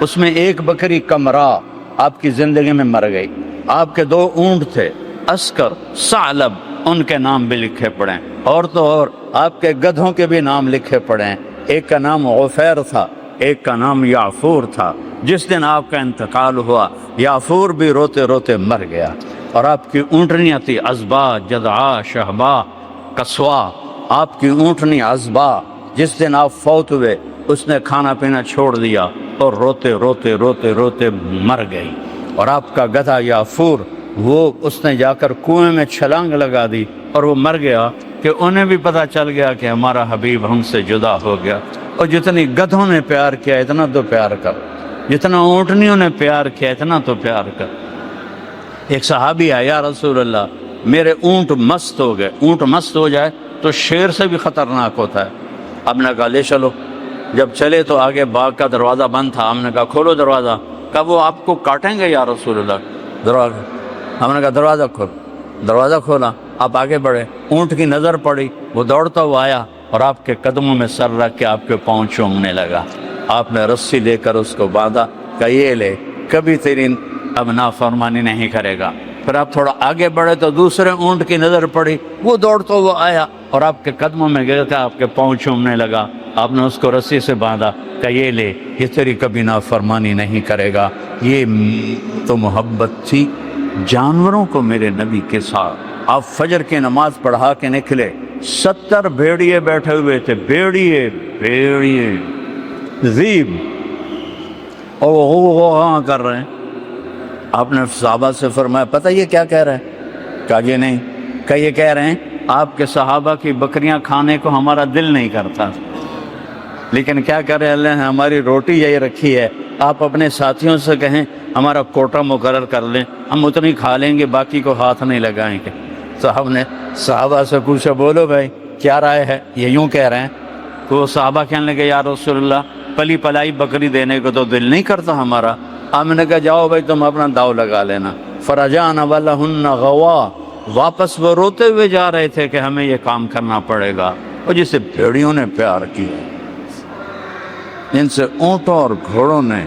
S1: اس میں ایک بکری قمراء آپ کی زندگی میں مر گئی، آپ کے 2 اونٹ تھے، عسکر، ثعلب، ان کے نام بھی لکھے پڑے، اور تو اور آپ کے گدھوں کے بھی نام لکھے پڑے ہیں، ایک کا نام غفیر تھا، ایک کا نام یعفور تھا۔ جس دن آپ کا انتقال ہوا یعفور بھی روتے روتے مر گیا، اور آپ کی اونٹنیاں تھی عزبا، جدعا، شہبا، قصوا، آپ کی اونٹنی عزبا، جس دن آپ فوت ہوئے اس نے کھانا پینا چھوڑ دیا اور روتے روتے روتے روتے مر گئی، اور آپ کا گدھا یعفور، وہ اس نے جا کر کنویں میں چھلانگ لگا دی اور وہ مر گیا کہ انہیں بھی پتہ چل گیا کہ ہمارا حبیب ہم سے جدا ہو گیا۔ اور جتنی گدھوں نے پیار کیا اتنا تو پیار کر، جتنا اونٹنیوں نے پیار کیا اتنا تو پیار کر۔ ایک صحابی آیا، یا رسول اللہ میرے اونٹ مست ہو گئے۔ اونٹ مست ہو جائے تو شیر سے بھی خطرناک ہوتا ہے۔ آپ نے کہا لے چلو، جب چلے تو آگے باغ کا دروازہ بند تھا، ہم نے کہا کھولو دروازہ، کہا وہ آپ کو کاٹیں گے یا رسول اللہ؟ دروازہ، ہم نے کہا دروازہ کھول، دروازہ کھولا، آپ آگے بڑھے، اونٹ کی نظر پڑی، وہ دوڑتا ہوا آیا اور آپ کے قدموں میں سر رکھ کے آپ کے پاؤں چومنے لگا۔ آپ نے رسی لے کر اس کو باندھا، کہ یہ لے، کبھی تیری اب نافرمانی نہیں کرے گا۔ پھر آپ تھوڑا آگے بڑھے تو دوسرے اونٹ کی نظر پڑی، وہ دوڑتا ہوا آیا اور آپ کے قدموں میں گر کے آپ کے پاؤں چومنے لگا۔ آپ نے اس کو رسی سے باندھا، کہ یہ لے، یہ تیری کبھی نافرمانی نہیں کرے گا۔ یہ تو محبت تھی جانوروں کو میرے نبی کے ساتھ۔ آپ فجر کی نماز پڑھا کے نکلے، 70 بھیڑیے بیٹھے ہوئے تھے، بھیڑیے ذیب، اور وہ کر رہے ہیں۔ آپ نے صحابہ سے فرمایا پتہ یہ کیا کہہ رہے ہیں؟ کہا یہ نہیں، کہ یہ کہہ رہے ہیں آپ کے صحابہ کی بکریاں کھانے کو ہمارا دل نہیں کرتا، لیکن کیا کرے اللہ نے ہماری روٹی یہی رکھی ہے، آپ اپنے ساتھیوں سے کہیں ہمارا کوٹا مقرر کر لیں، ہم اتنی کھا لیں گے، باقی کو ہاتھ نہیں لگائیں گے۔ صاحب نے صحابہ سے پوچھا بولو بھائی کیا رائے ہے؟ یہ یوں کہہ رہے ہیں۔ تو وہ صحابہ کہنے لگے یا رسول اللہ پلی پلائی بکری دینے کو تو دل نہیں کرتا ہمارا۔ ہم نے کہا جاؤ بھائی تم اپنا داؤ لگا لینا۔ فرجعن ولہن غوا، واپس وہ روتے ہوئے جا رہے تھے کہ ہمیں یہ کام کرنا پڑے گا۔ اور جسے بھیڑیوں نے پیار کیا، جن سے اونٹوں اور گھوڑوں نے،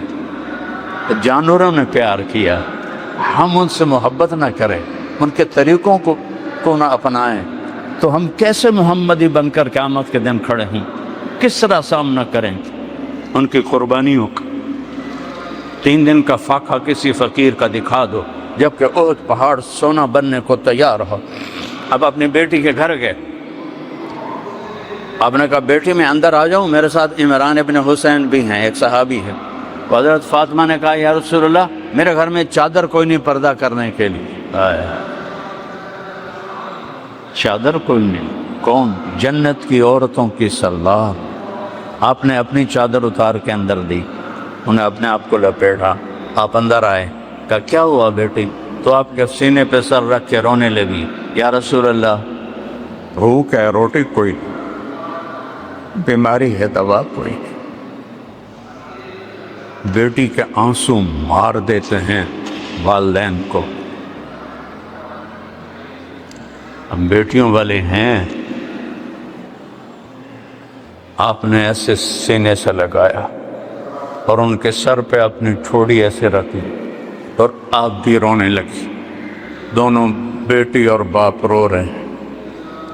S1: جانوروں نے پیار کیا، ہم ان سے محبت نہ کریں، ان کے طریقوں کو نہ اپنائیں، تو ہم کیسے محمدی بن کر قیامت کے دن کھڑے ہوں؟ کس طرح سامنا کریں ان کی قربانیوں کا؟ 3 دن کا فاقہ کسی فقیر کا دکھا دو، جبکہ احد پہاڑ سونا بننے کو تیار ہو۔ اب اپنی بیٹی کے گھر گئے، آپ نے کہا بیٹی میں اندر آ جاؤں؟ میرے ساتھ عمران ابن حسین بھی ہیں، ایک صحابی ہے۔ حضرت فاطمہ نے کہا یا رسول اللہ میرے گھر میں چادر کوئی نہیں پردہ کرنے کے لیے۔ چادر کوئی نہیں؟ کون؟ جنت کی عورتوں کی سردار۔ آپ نے اپنی چادر اتار کے اندر دی، انہیں اپنے آپ کو لپیٹا، آپ اندر آئے، کہا کیا ہوا بیٹی؟ تو آپ کے سینے پہ سر رکھ کے رونے لگی، یا رسول اللہ بھوک ہے، روٹی کوئی، بیماری ہے، دوا کوئی۔ بیٹی کے آنسو مار دیتے ہیں والدین کو۔ ہم بیٹیوں والے ہیں، آپ نے ایسے سینے سے لگایا اور ان کے سر پہ اپنی ٹھوڑی ایسے رکھی اور آپ بھی رونے لگی۔ دونوں بیٹی اور باپ رو رہے ہیں،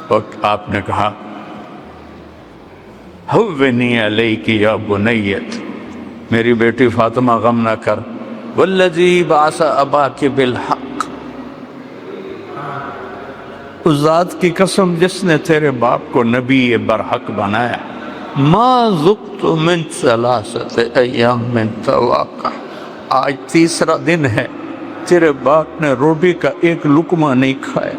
S1: اور آپ نے کہا ہوّنی علیک یا بنیت، میری بیٹی فاطمہ غم نہ کر، والذی بعث اباک بالحق، اس ذات کی قسم جس نے تیرے باپ کو نبی برحق بنایا، ما ذقت من 3 ایام من طواقع، آج 3 دن ہے تیرے باپ نے روٹی کا ایک لقمہ نہیں کھایا۔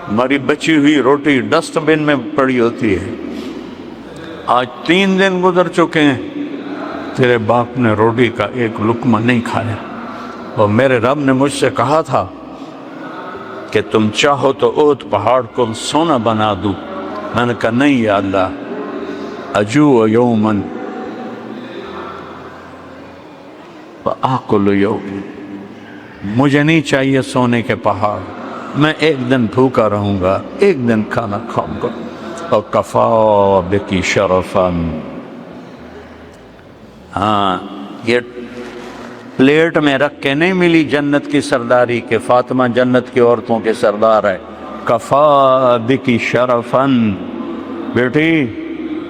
S1: ہماری بچی ہوئی روٹی ڈسٹ بن میں پڑی ہوتی ہے، آج 3 دن گزر چکے ہیں، تیرے باپ نے روٹی کا ایک لقمہ نہیں کھایا۔ اور میرے رب نے مجھ سے کہا تھا کہ تم چاہو تو احد پہاڑ کو سونا بنا دوں۔ میں نے کہا نہیں یا اللہ، اجوع یوماً وآکل یوم، مجھے نہیں چاہیے سونے کے پہاڑ، میں ایک دن بھوکا رہوں گا، ایک دن کھانا کھاؤں گا۔ اور کفا بکی شرفاً، ہاں یہ پلیٹ میں رکھ کے نہیں ملی جنت کی سرداری کہ فاطمہ جنت کی عورتوں کے سردار ہے۔ کفا بکی شرفاً، بیٹی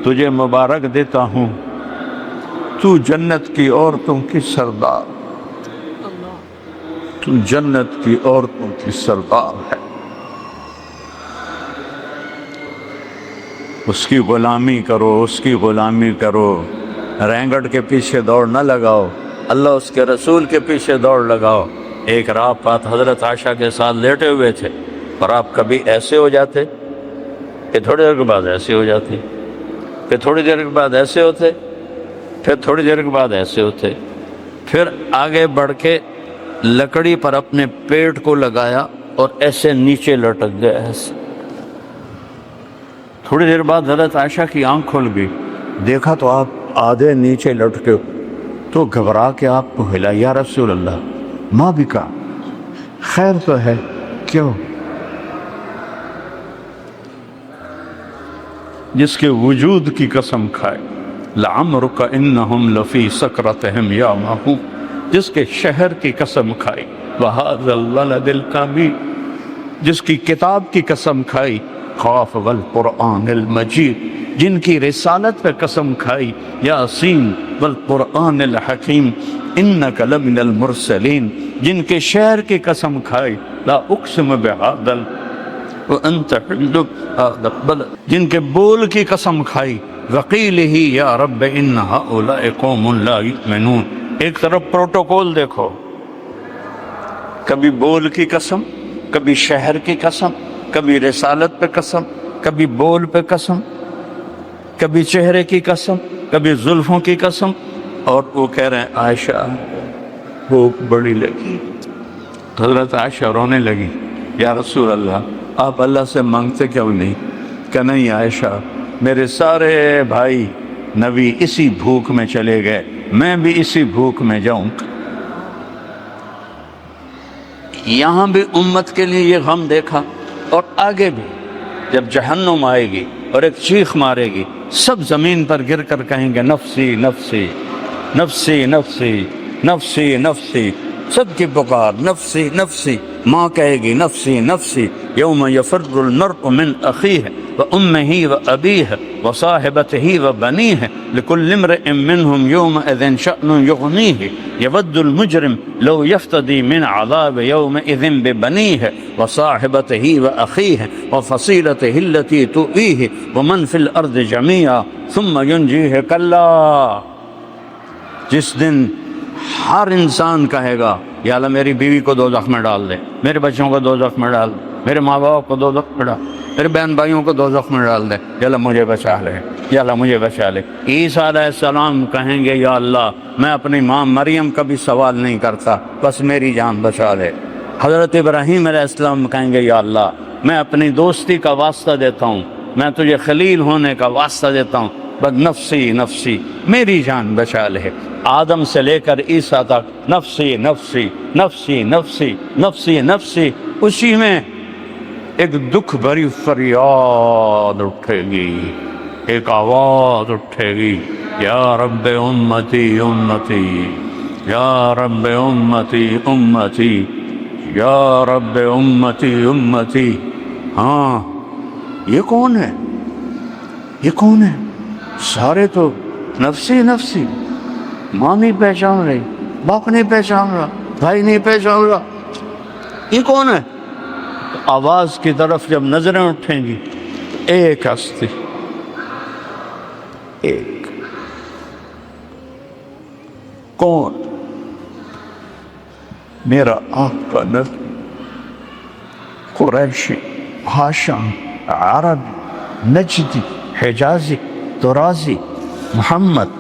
S1: تجھے مبارک دیتا ہوں، تو جنت کی عورتوں کی سردار، تو جنت کی عورتوں کی سردار ہے۔ اس کی غلامی کرو، اس کی غلامی کرو، رینگٹ کے پیچھے دوڑ نہ لگاؤ، اللہ اس کے رسول کے پیچھے دوڑ لگاؤ۔ ایک رات حضرت عائشہ کے ساتھ لیٹے ہوئے تھے، اور آپ کبھی ایسے ہو جاتے کہ تھوڑی دیر کے بعد ایسے ہو جاتے، پھر تھوڑی دیر کے بعد ایسے ہوتے، پھر تھوڑی دیر کے بعد ایسے ہوتے، پھر آگے بڑھ کے لکڑی پر اپنے پیٹ کو لگایا اور ایسے نیچے لٹک گئے ایسے۔ تھوڑی دیر بعد حضرت عائشہ کی آنکھ کھل گئی، دیکھا تو آپ آدھے نیچے لٹکے تو گھبرا کے آپ کو ہلا، یا رسول اللہ ما بکا، خیر تو ہے، کیوں؟ جس کے وجود کی قسم کھائے، لعمرک انہم لفی سکرتہم یعمہون، جس کے شہر کی قسم کھائی، وہذا الولد الکامل، جس کی کتاب کی قسم کھائی، قاف والقرآن المجید، جن کی رسالت پہ قسم کھائی، یاسین والقرآن الحکیم انک لمن المرسلین، جن کے شہر کی قسم کھائی، لا اقسم بہذا وانت حل بہذا البلد، جن کے بول کی قسم کھائی، وقیلہ یا رب ان ہؤلاء قوم لا یؤمنون۔ ایک طرف پروٹوکول دیکھو، کبھی بول کی قسم، کبھی شہر کی قسم، کبھی رسالت پہ قسم، کبھی بول پہ قسم، کبھی چہرے کی قسم، کبھی زلفوں کی قسم، اور وہ کہہ رہے ہیں عائشہ بھوک بڑی لگی۔ حضرت عائشہ رونے لگی، یا رسول اللہ آپ اللہ سے مانگتے کیوں نہیں؟ کہ نہیں عائشہ، میرے سارے بھائی نبی اسی بھوک میں چلے گئے، میں بھی اسی بھوک میں جاؤں۔ یہاں بھی امت کے لیے یہ غم دیکھا، اور آگے بھی جب جہنم آئے گی اور ایک چیخ مارے گی، سب زمین پر گر کر کہیں گے نفسی نفسی نفسی نفسی نفسی نفسی، سب کی پکار نفسی نفسی، ماں کہے گی نفسی نفسی، یوم یفر المرء من اخیہ وامہ وابیہ وصاحبتہ وبنیہ لکل امرئ منہم یومئذ شأن یغنیہ یود المجرم لو یفتدی من عذاب یومئذ ببنیہ وصاحبتہ واخیہ وفصیلتہ التی تؤویہ ومن فی الارض جمیعا ثم ینجیہ کلا۔ جس دن ہر انسان کہے گا یا اللہ میری بیوی کو دوزخ میں ڈال دے، میرے بچوں کو دوزخ میں ڈال دے، میرے ماں باپ کو دوزخ میں ڈال، میرے بہن بھائیوں کو دوزخ میں ڈال دے، یا اللہ مجھے بچا لے، یا اللہ مجھے بچا لے۔ عیسیٰ علیہ السلام کہیں گے یا اللہ میں اپنی ماں مریم کا بھی سوال نہیں کرتا، بس میری جان بچا لے۔ حضرت ابراہیم علیہ السلام کہیں گے یا اللہ میں اپنی دوستی کا واسطہ دیتا ہوں، میں تجھے خلیل ہونے کا واسطہ دیتا ہوں، بس نفسی نفسی، میری جان بچا لے۔ آدم سے لے کر عیسیٰ تک نفسی نفسی نفسی نفسی نفسی نفسی، اسی میں ایک دکھ بھری فریاد اٹھے گی، ایک آواز اٹھے گی، یا رب امتی امتی، یا رب امتی امتی، یا رب امتی امتی۔ ہاں یہ کون ہے؟ یہ کون ہے؟ سارے تو نفسی نفسی، ماں نہیں پہچان رہی، باپ نہیں پہچان رہا، بھائی نہیں پہچان رہا، یہ کون ہے؟ آواز کی طرف جب نظریں اٹھیں گی، ایک ہستی، ایک، کون؟ میرا آقا نبی، قریشی، ہاشم، عربی، نجدی، حجازی، درازی، محمد،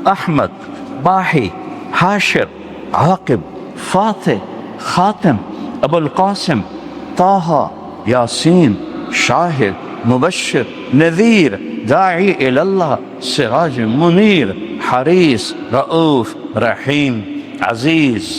S1: احمد، باحی، حاشر، عاقب، فاتح، خاتم، ابو القاسم، طه، یاسین، شاہد، مبشر، نذیر، داعی اللہ، سراج منیر، حریص، رؤوف، رحیم، عزیز،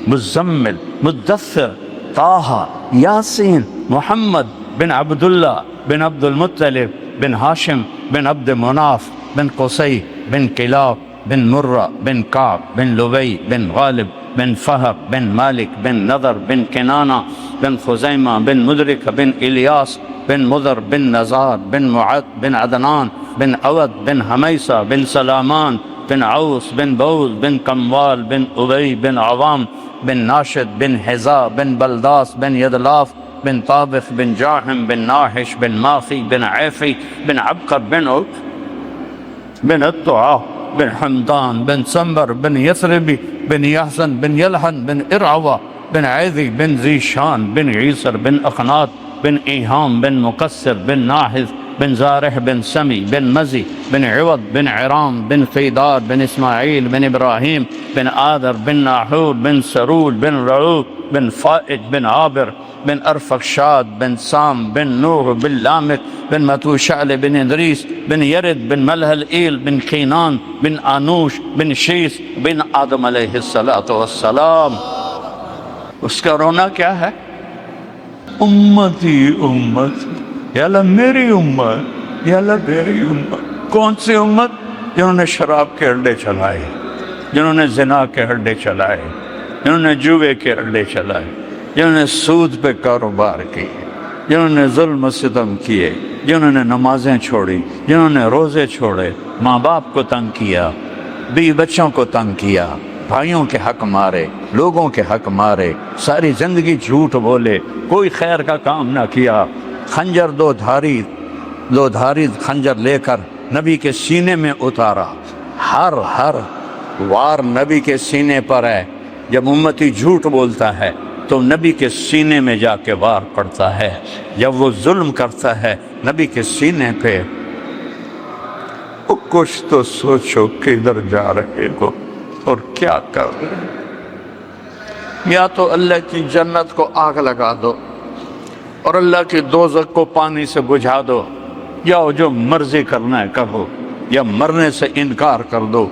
S1: مزمل، مدثر، طه، یاسین، محمد بن عبداللہ بن عبد المطلب بن ہاشم بن عبد مناف بن قصی بن کلاب بن مرہ بن کعب بن لبی بن غالب بن فہب بن مالک بن نضر بن کنانہ بن خزیمہ بن مدرک بن الیاس بن مضر بن نزار بن معد بن عدنان بن عود بن حمیسہ بن سلامان بن عوس بن بوز بن کموال بن ابی بن عوام بن ناشد بن حذا بن بلداس بن یدلاف بن طابخ بن جاحم بن ناحش بن ماخی بن عیفی بن عبقر بن عب بن الطعا بن حمدان بن سنبر بن یثربی بن یحزن بن یلحن بن ارعوہ بن عیذی بن ذیشان بن عیسر بن اخنات بن ایہام بن مقصر بن ناحذ بن زارح بن سمی بن مزی بن عوض بن عرام بن قیدار بن اسماعیل بن ابراہیم بن آدر بن ناحور بن سروج بن رعوب بن فائج بن عابر بن ارفخشاد بن سام بن نوح بن لامک بن متوشعل بن ادریس بن یرد بن ملہل ایل بن قینان بن آنوش بن شیس بن آدم علیہ السلام۔ اس کا رونا کیا ہے؟ امتی امت، یا اللہ میری امت، یا اللہ میری امت۔ کون سی امت؟ جنہوں نے شراب کے اڈے چلائے، جنہوں نے زنا کے اڈے چلائے، جنہوں نے جوے کے اڈے چلائے، جنہوں نے سود پہ کاروبار کیے، جنہوں نے ظلم و ستم کیے، جنہوں نے نمازیں چھوڑی، جنہوں نے روزے چھوڑے، ماں باپ کو تنگ کیا، بیوی بچوں کو تنگ کیا، بھائیوں کے حق مارے، لوگوں کے حق مارے، ساری زندگی جھوٹ بولے، کوئی خیر کا کام نہ کیا، خنجر دو دھاری خنجر لے کر نبی کے سینے میں اتارا۔ ہر وار نبی کے سینے پر ہے۔ جب امتی جھوٹ بولتا ہے تو نبی کے سینے میں جا کے وار پڑتا ہے، جب وہ ظلم کرتا ہے نبی کے سینے پہ۔ کچھ تو سوچو کدھر جا رہے ہو اور کیا کر رہے ہو؟ یا تو اللہ کی جنت کو آگ لگا دو اور اللہ کی دوزخ کو پانی سے بجھا دو، یا جو مرضی کرنا ہے کرو، یا مرنے سے انکار کر دو،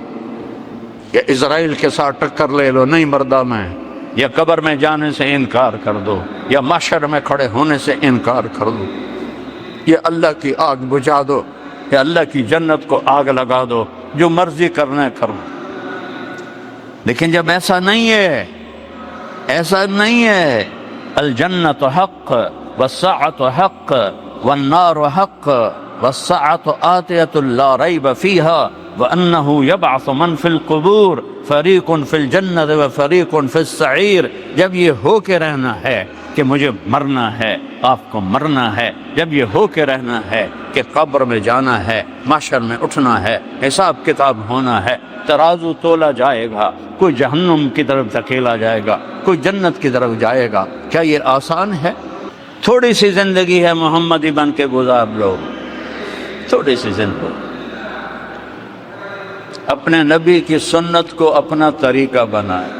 S1: یا اسرائیل کے ساتھ ٹکر لے لو، نہیں مردہ میں، یا قبر میں جانے سے انکار کر دو، یا محشر میں کھڑے ہونے سے انکار کر دو، یا اللہ کی آگ بجھا دو، یا اللہ کی جنت کو آگ لگا دو، جو مرضی کرنا ہے کرو۔ لیکن جب ایسا نہیں ہے، ایسا نہیں ہے، الجنت حق والساعۃ حق والنار حق والساعۃ آتیۃ لا ریب فیہا وانہ یبعث من فی القبور فریق فی الجنت وفریق فی السعیر۔ جب یہ ہو کے رہنا ہے کہ مجھے مرنا ہے، آپ کو مرنا ہے، جب یہ ہو کے رہنا ہے کہ قبر میں جانا ہے، محشر میں اٹھنا ہے، حساب کتاب ہونا ہے، ترازو تولا جائے گا، کوئی جہنم کی طرف دھکیلا جائے گا، کوئی جنت کی طرف جائے گا، کیا یہ آسان ہے؟ تھوڑی سی زندگی ہے، محمدی بن کے گزار لو، تھوڑی سی زندگی۔ اپنے نبی کی سنت کو اپنا طریقہ بنائے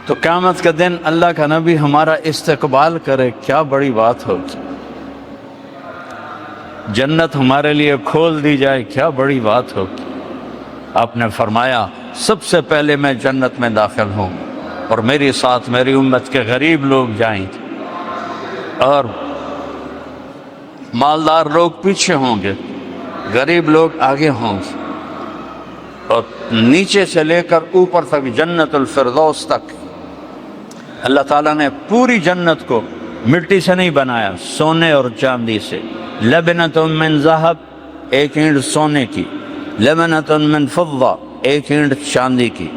S1: تو قیامت کا دن اللہ کا نبی ہمارا استقبال کرے، کیا بڑی بات ہوگی۔ جنت ہمارے لیے کھول دی جائے، کیا بڑی بات ہوگی۔ آپ نے فرمایا سب سے پہلے میں جنت میں داخل ہوں اور میری ساتھ میری امت کے غریب لوگ جائیں گے اور مالدار لوگ پیچھے ہوں گے، غریب لوگ آگے ہوں گے، اور نیچے سے لے کر اوپر تک جنت الفردوس تک اللہ تعالیٰ نے پوری جنت کو مٹی سے نہیں بنایا، سونے اور چاندی سے۔ لبنۃ من ذہب، ایک اینٹ سونے کی، لبنۃ من فضہ، ایک اینٹ چاندی کی،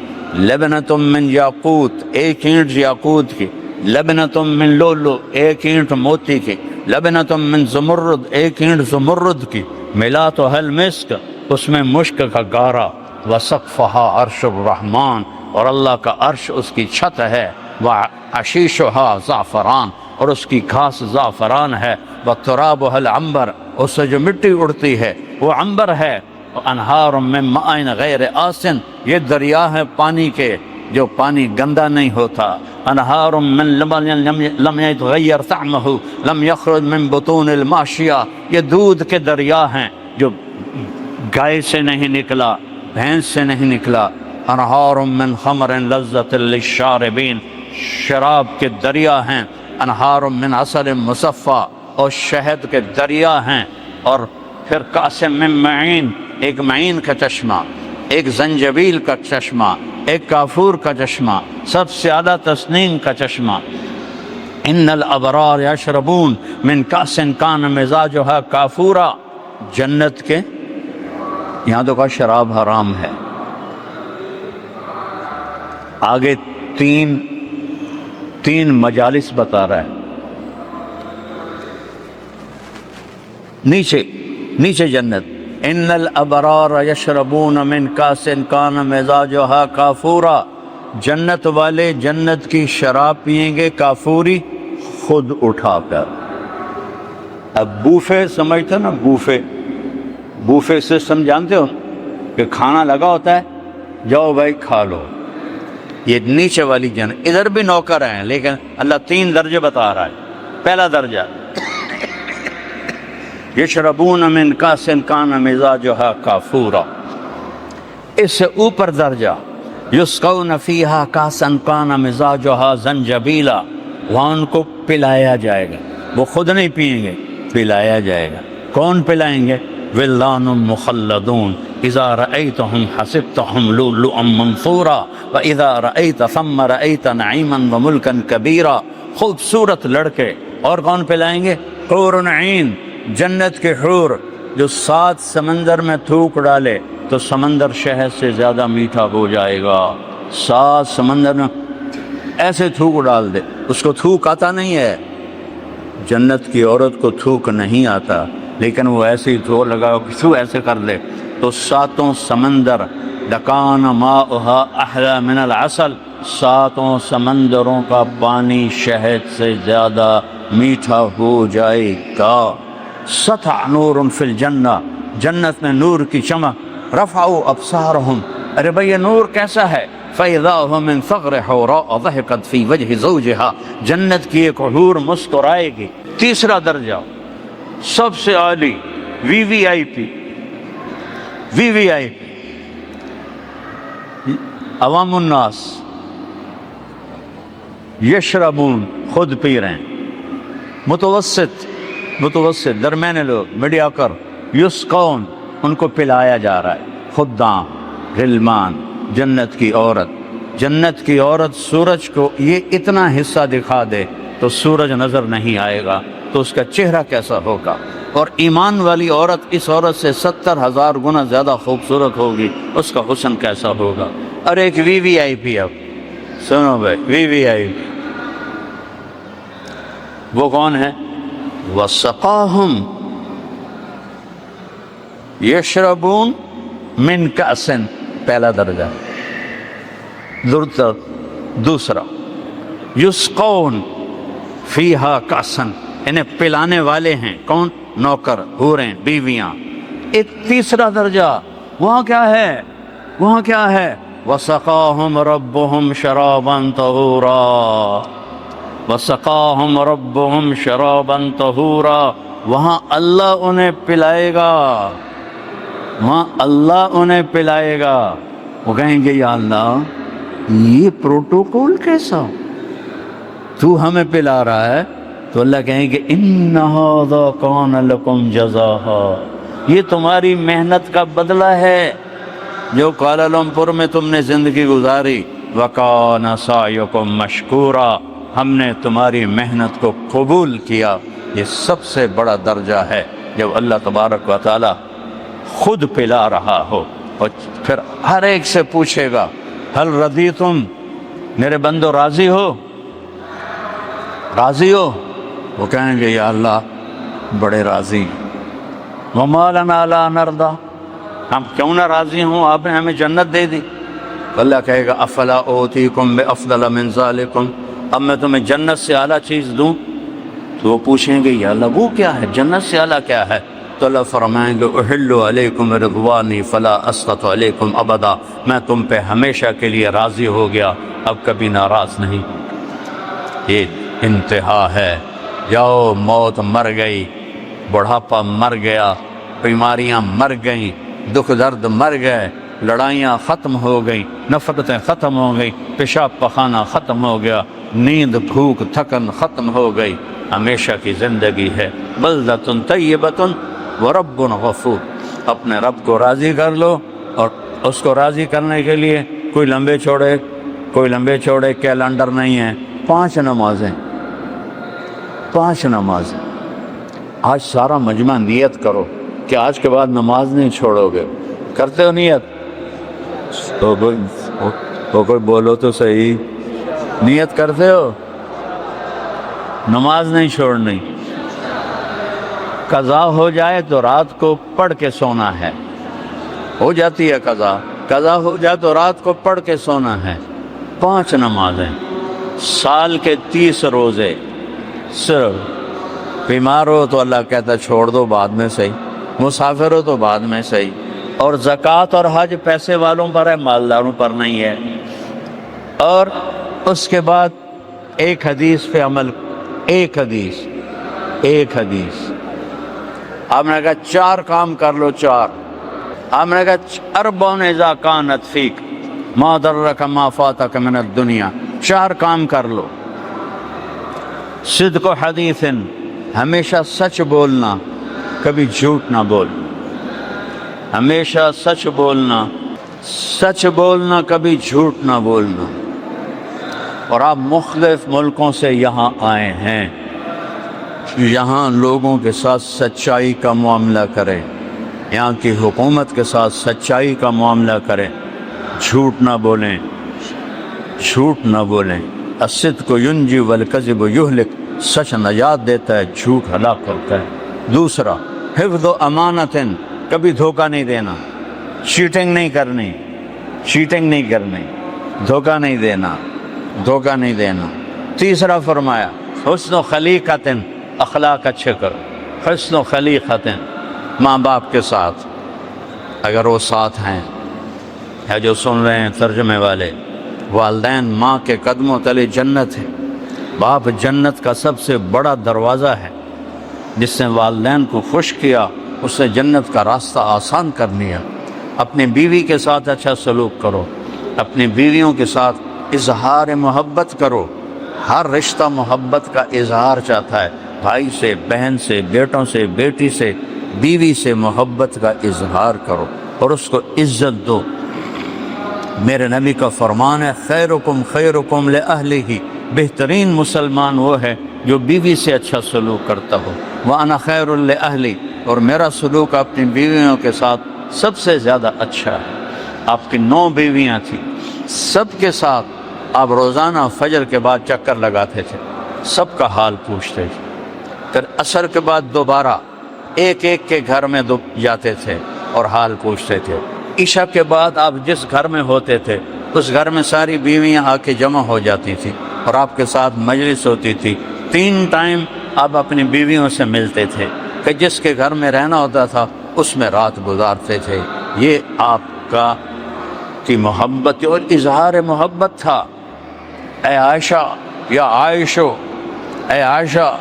S1: لبنۃ من یاقوت، ایک اینٹ یاقوت کی، لبنۃ من لؤلؤ، ایک اینٹ موتی کی، لبنۃ من زمرد، ایک اینٹ زمرد کی، ملاتھا المسک، اس میں مشک کا گارا، وسقفہا عرش الرحمن، اور اللہ کا عرش اس کی چھت ہے، وعشیشہا زعفران، اور اس کی گھاس زعفران ہے، وترابہا العنبر، اس سے جو مٹی اڑتی ہے وہ عنبر ہے، انہار من ماء غیر آسن، یہ دریا ہے پانی کے جو پانی گندا نہیں ہوتا، انہار من لم یتغیر طعمہ لم یخرج من بطون الماشیہ، یہ دودھ کے دریا ہیں جو گائے سے نہیں نکلا، بھینس سے نہیں نکلا، انہار من خمر لذت للشاربین، شراب کے دریا ہیں، انہار من عسل مصفی، اور شہد کے دریا ہیں، اور پھر کاس من معین، ایک معین کا چشمہ، ایک زنجبیل کا چشمہ، ایک کافور کا چشمہ، سب سے زیادہ تسنیم کا چشمہ۔ ان الابرار یشربون من کاس کان مزاجھا کافورا، جنت کے یہاں تو کا شراب حرام ہے۔ آگے تین مجالس بتا رہا ہے، نیچے جنت، ان الابرار یشربون من کاس کان مزاجھا کافورا، جنت والے جنت کی شراب پئیں گے کافوری، خود اٹھا کر۔ اب بوفے سمجھتے نا، بوفے سسٹم جانتے ہو کہ کھانا لگا ہوتا ہے، جاؤ بھائی کھا لو. یہ نیچے والی جنت. ادھر بھی نوکر ہیں لیکن اللہ 3 درجے بتا رہا ہے. پہلا درجہ یشربون من کاس کان مزاجها کافورا. اس سے اوپر درجہ یسقون فیہا کاسا کان مزاجها زنجبیلا. وہاں ان کو پلایا جائے گا، وہ خود نہیں پئیں گے، پلایا جائے گا. کون پلائیں گے؟ ولدان مخلدون اذا رأیتهم حسبتهم لؤلؤا منثورا واذا رأیت ثم رأیت نعیما وملکا کبیرا. خوبصورت لڑکے. اور کون پلائیں گے؟ حور عین، جنت کے حور جو 7 سمندر میں تھوک ڈالے تو سمندر شہد سے زیادہ میٹھا ہو جائے گا. 7 سمندر میں ایسے تھوک ڈال دے، اس کو تھوک آتا نہیں ہے. جنت کی عورت کو تھوک نہیں آتا، لیکن وہ ایسے ہی تھوک لگا کیوں ایسے کر لے تو 7 سمندر لکان ماؤها احلی من العسل، 7 سمندروں کا پانی شہد سے زیادہ میٹھا ہو جائے گا. سطع نور فی الجنہ، جنت میں نور کی چمک. رفعوا ابصارهم، ارے بھئی یہ نور کیسا ہے؟ فَإِذَا هُم مِّن ثَغْرِ حَوْرَاءَ ضَحِكَتْ فِي وَجْهِ زَوْجِهَا. جنت کی ایک حور مسکرائے گی. تیسرا درجہ سب سے عالی وی وی آئی پی عوام الناس یشربون، خود پی رہے ہیں. متوسط درمیانے لوگ میڈیاکر. یسقون، ان کو پلایا جا رہا ہے. خدام، غلمان. جنت کی عورت سورج کو یہ اتنا حصہ دکھا دے تو سورج نظر نہیں آئے گا تو اس کا چہرہ کیسا ہوگا. اور ایمان والی عورت اس عورت سے 70,000 گنا زیادہ خوبصورت ہوگی، اس کا حسن کیسا ہوگا. اور ایک وی وی آئی پی. اب سنو بھائی، وی وی آئی پی وہ کون ہے؟ وَسَقَاهُمْ یشربون من کأس، پہلا درجہ. دوسرا یسقون فیہا کأسا، انہیں پلانے والے ہیں. کون؟ نوکر، حوریں، بیویاں. ایک تیسرا درجہ وہاں کیا ہے؟ وَسَقَاهُمْ رَبُّهُمْ شَرَابًا طَهُورًا. وَسَقَاهُمْ رَبُّهُمْ شَرَابًا طَهُورًا. وہاں اللہ انہیں پلائے گا. وہ کہیں گے یا اللہ یہ پروٹوکول کیسا، تو ہمیں پلا رہا ہے؟ تو اللہ کہیں گے ان ھذا کان لکم جزاء، یہ تمہاری محنت کا بدلہ ہے جو کوالالمپور میں تم نے زندگی گزاری. وکان سعیکم مشکورا، ہم نے تمہاری محنت کو قبول کیا. یہ سب سے بڑا درجہ ہے جب اللہ تبارک و تعالی خود پلا رہا ہو اور پھر ہر ایک سے پوچھے گا ہل رضیتم، میرے بندو راضی ہو؟ وہ کہیں گے یا اللہ بڑے راضی. وما لنا لا نرضى، ہم کیوں نہ راضی ہوں، آپ نے ہمیں جنت دے دی. اللہ کہے گا افلا اوتیکم بافضل من ذالکم، اب میں تمہیں جنت سے اعلیٰ چیز دوں. تو وہ پوچھیں گے یا اللہ وہ کیا ہے، جنت سے اعلیٰ کیا ہے؟ تو اللہ فرمائیں گے احل علیکم رضوانی فلا اسخط علیکم ابدا، میں تم پہ ہمیشہ کے لیے راضی ہو گیا، اب کبھی ناراض نہیں. یہ انتہا ہے. جاؤ، موت مر گئی، بڑھاپا مر گیا، بیماریاں مر گئیں، دکھ درد مر گئے، لڑائیاں ختم ہو گئیں، نفرتیں ختم ہو گئی، پیشاب پخانہ ختم ہو گیا، نیند بھوک تھکن ختم ہو گئی. ہمیشہ کی زندگی ہے. بلدۃ طیبۃ ورب غفور. اپنے رب کو راضی کر لو، اور اس کو راضی کرنے کے لیے کوئی لمبے چوڑے کیلنڈر نہیں ہے. 5 نمازیں. آج سارا مجمع نیت کرو کہ آج کے بعد نماز نہیں چھوڑو گے. کرتے ہو نیت؟ تو کوئی بولو تو صحیح، نیت کرتے ہو؟ نماز نہیں چھوڑنی. قضا ہو جائے تو رات کو پڑھ کے سونا ہے. ہو جاتی ہے قضا ہو جائے تو رات کو پڑھ کے سونا ہے. 5 نمازیں، سال کے 30 روزے، صرف بیمار ہو تو اللہ کہتا ہے چھوڑ دو بعد میں صحیح، مسافر ہو تو بعد میں صحیح، اور زکوٰۃ اور حج پیسے والوں پر ہے، مالداروں پر نہیں ہے۔ اور اس کے بعد ایک حدیث پہ عمل، ایک حدیث آپ نے کہا 4 کام کر لو، 4 آپ نے کہا اربعن اذا کانت فیک ما ضرک ما فاتک من الدنیا، 4 کام کر لو۔ صدق و حدیث، ہمیشہ سچ بولنا، کبھی جھوٹ نہ بول، ہمیشہ سچ بولنا، کبھی جھوٹ نہ بولنا۔ اور آپ مختلف ملکوں سے یہاں آئے ہیں، یہاں لوگوں کے ساتھ سچائی کا معاملہ کریں، یہاں کی حکومت کے ساتھ سچائی کا معاملہ کریں، جھوٹ نہ بولیں، الصدق ینجی والکذب یہلک، سچ نجات دیتا ہے، جھوٹ ہلاک کرتا ہے۔ دوسرا حفظ و امانت، کبھی دھوکہ نہیں دینا، چیٹنگ نہیں کرنی، دھوکہ نہیں دینا۔ تیسرا فرمایا حسن و خلیقت، اخلاق اچھے کرو، حسن و خلیقت، ماں باپ کے ساتھ اگر وہ ساتھ ہیں، یا جو سن رہے ہیں ترجمے والے، والدین ماں کے قدموں تلے جنت ہے، باپ جنت کا سب سے بڑا دروازہ ہے، جس نے والدین کو خوش کیا اس نے جنت کا راستہ آسان کر لیا۔ اپنی بیوی کے ساتھ اچھا سلوک کرو، اپنی بیویوں کے ساتھ اظہار محبت کرو، ہر رشتہ محبت کا اظہار چاہتا ہے، بھائی سے، بہن سے، بیٹوں سے، بیٹی سے، بیوی سے محبت کا اظہار کرو اور اس کو عزت دو۔ میرے نبی کا فرمان ہے خیرکم لأہلہ، بہترین مسلمان وہ ہے جو بیوی سے اچھا سلوک کرتا ہو۔ وأنا خیر لأہلی، اور میرا سلوک اپنی بیویوں کے ساتھ سب سے زیادہ اچھا ہے۔ آپ کی 9 بیویاں تھیں، سب کے ساتھ آپ روزانہ فجر کے بعد چکر لگاتے تھے، سب کا حال پوچھتے تھے، پھر عصر کے بعد دوبارہ ایک کے گھر میں جاتے تھے اور حال پوچھتے تھے۔ عشاء کے بعد آپ جس گھر میں ہوتے تھے اس گھر میں ساری بیویاں آ کے جمع ہو جاتی تھیں اور آپ کے ساتھ مجلس ہوتی تھی۔ 3 ٹائم آپ اپنی بیویوں سے ملتے تھے کہ جس کے گھر میں رہنا ہوتا تھا اس میں رات گزارتے تھے۔ یہ آپ کی محبت اور اظہار محبت تھا۔ اے عائشہ، یا عائشو، اے عائشہ،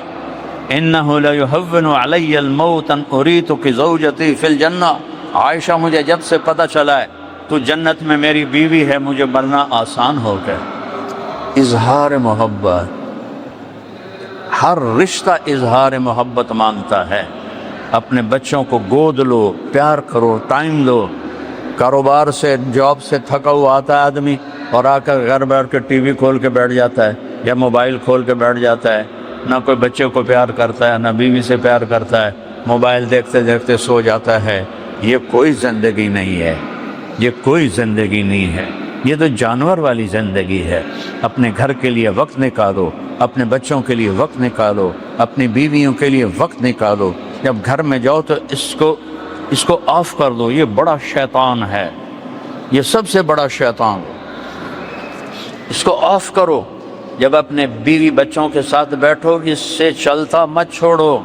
S1: انہ لیہون علی الموت ان اریتک زوجتی فی الجنہ، عائشہ مجھے جب سے پتہ چلا ہے تو جنت میں میری بیوی ہے، مجھے مرنا آسان ہو گیا۔ اظہار محبت، ہر رشتہ اظہار محبت مانگتا ہے۔ اپنے بچوں کو گود لو، پیار کرو، ٹائم دو۔ کاروبار سے، جاب سے تھکا ہوا آتا ہے آدمی اور آ کر گھر بیٹھ کے ٹی وی کھول کے بیٹھ جاتا ہے یا موبائل کھول کے بیٹھ جاتا ہے، نہ کوئی بچے کو پیار کرتا ہے، نہ بیوی سے پیار کرتا ہے، موبائل دیکھتے دیکھتے سو جاتا ہے۔ یہ کوئی زندگی نہیں ہے، یہ کوئی زندگی نہیں ہے، یہ تو جانور والی زندگی ہے۔ اپنے گھر کے لیے وقت نکالو، اپنے بچوں کے لیے وقت نکالو، اپنی بیویوں کے لیے وقت نکالو۔ جب گھر میں جاؤ تو اس کو آف کر دو، یہ بڑا شیطان ہے، یہ سب سے بڑا شیطان، اس کو آف کرو۔ جب اپنے بیوی بچوں کے ساتھ بیٹھو اس سے چلتا مت چھوڑو۔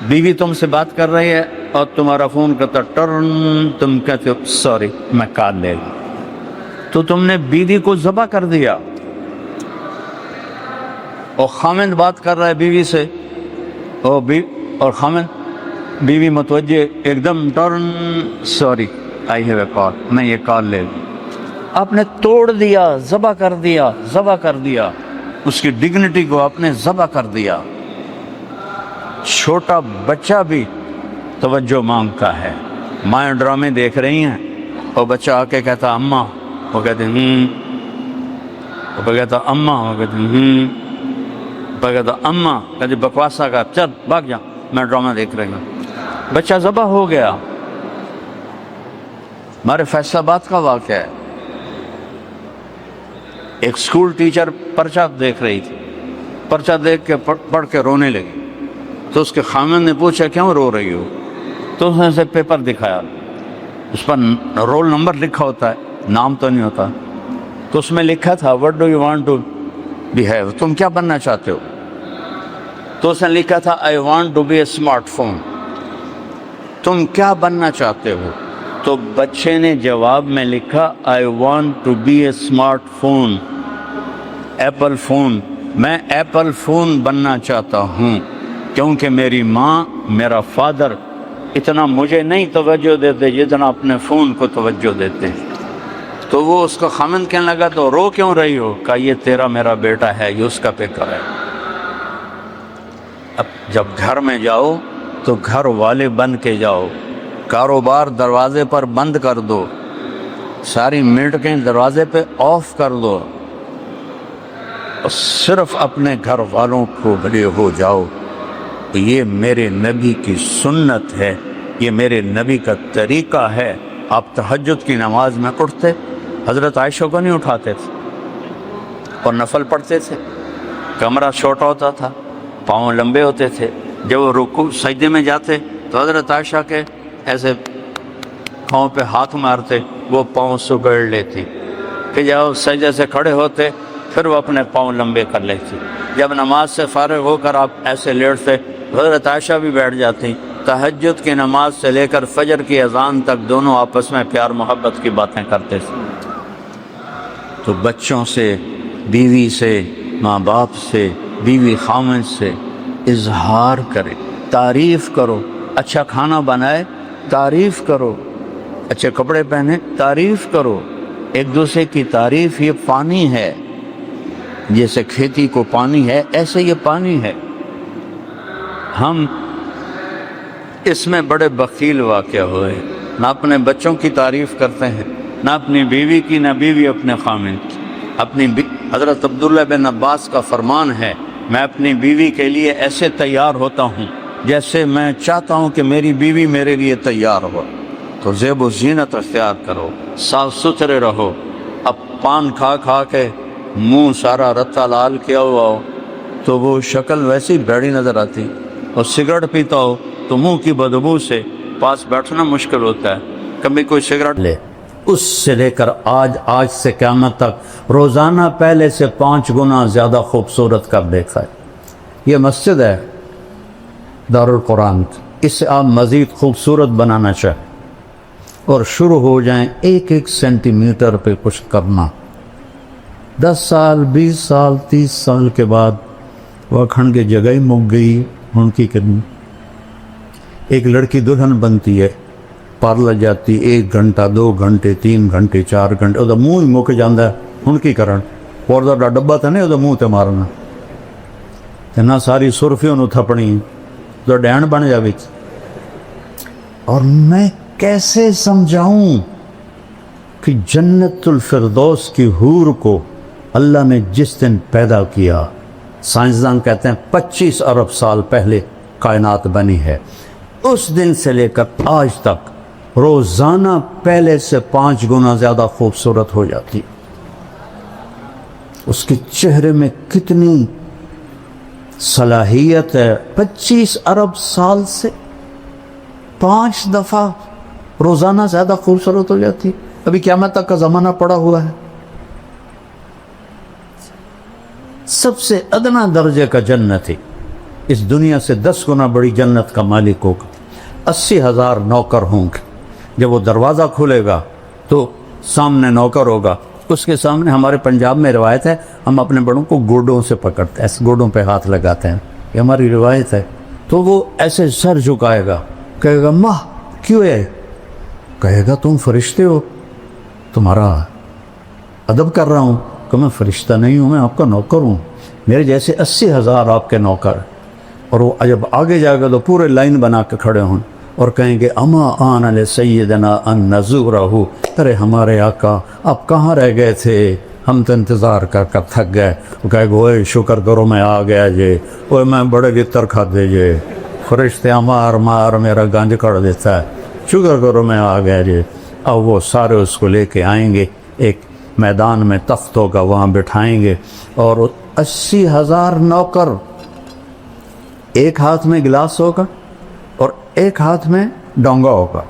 S1: بیوی تم سے بات کر رہی ہے اور تمہارا فون کرتا ٹرن، تم کہتے ہو سوری میں کال لے لوں، تو تم نے بیوی کو ذبح کر دیا۔ اور خامند بات کر رہا ہے بیوی سے، اور خامند بیوی متوجہ ایک دم turn, sorry I have a call, میں یہ کال لے لوں۔ آپ نے توڑ دیا، ذبح کر دیا، اس کی ڈگنیٹی کو آپ نے ذبح کر دیا۔ چھوٹا بچہ بھی توجہ مانگتا ہے۔ مائیں ڈرامے دیکھ رہی ہیں اور بچہ آ کے کہتا اماں، وہ کہتے وہ کہتا اماں، وہ کہتے وہ کہتا اماں، کہتے بکواسا کا چل بھاگ جا، میں ڈرامہ دیکھ رہی ہوں۔ بچہ ذبح ہو گیا۔ ہمارے فیصل آباد کا واقعہ ہے، ایک سکول ٹیچر پرچہ دیکھ رہی تھی، پرچہ دیکھ کے پڑھ کے رونے لگی، تو اس کے خامن نے پوچھا کیوں رو رہی ہو؟ تو اس نے اسے پیپر دکھایا، اس پر رول نمبر لکھا ہوتا ہے، نام تو نہیں ہوتا، تو اس میں لکھا تھا what do you want to behave, تم کیا بننا چاہتے ہو؟ تو اس نے لکھا تھا I want to be a smart phone, تم کیا بننا چاہتے ہو؟ تو بچے نے جواب میں لکھا I want to be a smart phone, Apple phone, میں ایپل فون بننا چاہتا ہوں، کیونکہ میری ماں، میرا فادر اتنا مجھے نہیں توجہ دیتے جتنا اپنے فون کو توجہ دیتے ہیں۔ تو وہ اس کو خامند کہنے لگا تو رو کیوں رہی ہو؟ کہا یہ تیرا میرا بیٹا ہے، یہ اس کا پیکر ہے۔ اب جب گھر میں جاؤ تو گھر والے بن کے جاؤ، کاروبار دروازے پر بند کر دو، ساری میٹنگیں دروازے پہ آف کر دو، اور صرف اپنے گھر والوں کو بھلے ہو جاؤ۔ یہ میرے نبی کی سنت ہے، یہ میرے نبی کا طریقہ ہے۔ آپ تہجد کی نماز میں اٹھتے، حضرت عائشہ کو نہیں اٹھاتے تھے اور نفل پڑھتے تھے، کمرہ چھوٹا ہوتا تھا، پاؤں لمبے ہوتے تھے، جب وہ رکوع سجدے میں جاتے تو حضرت عائشہ کے ایسے پاؤں پہ ہاتھ مارتے، وہ پاؤں سگڑ لیتی، کہ جب سجدے سے کھڑے ہوتے پھر وہ اپنے پاؤں لمبے کر لیتی، جب نماز سے فارغ ہو کر آپ ایسے لیٹتے حضرت عائشہ بھی بیٹھ جاتی۔ تہجد کی نماز سے لے کر فجر کی اذان تک دونوں آپس میں پیار محبت کی باتیں کرتے تھے۔ تو بچوں سے، بیوی سے، ماں باپ سے، بیوی خامن سے اظہار کرے، تعریف کرو، اچھا کھانا بنائے تعریف کرو، اچھے کپڑے پہنے تعریف کرو، ایک دوسرے کی تعریف یہ پانی ہے، جیسے کھیتی کو پانی ہے ایسے یہ پانی ہے۔ ہم اس میں بڑے بخیل واقع ہوئے، نہ اپنے بچوں کی تعریف کرتے ہیں، نہ اپنی بیوی کی، نہ بیوی اپنے خامند کی۔ حضرت عبداللہ بن عباس کا فرمان ہے، میں اپنی بیوی کے لیے ایسے تیار ہوتا ہوں جیسے میں چاہتا ہوں کہ میری بیوی میرے لیے تیار ہو۔ تو زیب و زینت اختیار کرو، صاف ستھرے رہو۔ اب پان کھا کھا کے منہ سارا رتا لال کیا ہوا ہو تو وہ شکل ویسی بھیڑی نظر آتی، اور سگریٹ پیتا ہو تو منہ کی بدبو سے پاس بیٹھنا مشکل ہوتا ہے۔ کبھی کوئی سگریٹ لے، اس سے لے کر آج سے قیامت تک روزانہ پہلے سے 5 گنا زیادہ خوبصورت کر دیکھا ہے۔ یہ مسجد ہے دارالقرآن، اس سے آپ مزید خوبصورت بنانا چاہیں اور شروع ہو جائیں 1 سینٹی میٹر پہ کچھ کرنا۔ 10 سال 20 سال 30 سال کے بعد وہ کھنڈ کی جگہ ہی مک گئی ان کی کرنی۔ ایک لڑکی دلہن بنتی ہے، پارلر جاتی 1 گھنٹہ 2 گھنٹے 3 گھنٹے 4 گھنٹے، وہ منہ ہی مک جاندہ ہے ان کی کرن، اور دا ڈبا تھا نہیں وہ منہ تے مارنا تے نہ ساری سرفیوں نو تھپنی تو ڈین بن جاوی۔ اور میں کیسے سمجھاؤں کہ جنت الفردوس کی حور کو اللہ نے جس دن پیدا کیا، سائنسدان کہتے ہیں 25 ارب سال پہلے کائنات بنی ہے، اس دن سے لے کر آج تک روزانہ پہلے سے 5 گنا زیادہ خوبصورت ہو جاتی۔ اس کے چہرے میں کتنی صلاحیت ہے، 25 ارب سال سے 5 دفعہ روزانہ زیادہ خوبصورت ہو جاتی۔ ابھی قیامت تک کا زمانہ پڑا ہوا ہے۔ سب سے ادنا درجے کا جنت ہے، اس دنیا سے 10 گنا بڑی جنت کا مالک ہوگا، 80,000 نوکر ہوں گے۔ جب وہ دروازہ کھولے گا تو سامنے نوکر ہوگا، اس کے سامنے ہمارے پنجاب میں روایت ہے ہم اپنے بڑوں کو گوڈوں سے پکڑتے ہیں، ایسے گوڈوں پہ ہاتھ لگاتے ہیں، یہ ہماری روایت ہے۔ تو وہ ایسے سر جھکائے گا، کہے گا ماں کیوں ہے؟ کہے گا تم فرشتے ہو، تمہارا ادب کر رہا ہوں۔ کہ میں فرشتہ نہیں ہوں، میں آپ کا نوکر ہوں، میرے جیسے 80,000 آپ کے نوکر۔ اور وہ جب آگے جائے گا تو پورے لائن بنا کے کھڑے ہوں اور کہیں گے اما آن لسیدنا ان نزورہ، ارے ہمارے آقا آپ کہاں رہ گئے تھے، ہم تو انتظار کر کر تھک گئے۔ وہ کہے گا اوے شکر کرو میں آ گیا جے، اوے میں بڑے گتر کھا دے جے، فرشتے مار مار میرا گنج کر دیتا ہے، شکر کرو میں آ گیا جے۔ اب وہ سارے اس کو لے کے آئیں گے، ایک میدان میں تخت ہوگا وہاں بٹھائیں گے، اور 80,000 نوکر، ایک ہاتھ میں گلاس ہوگا اور ایک ہاتھ میں ڈونگا ہوگا،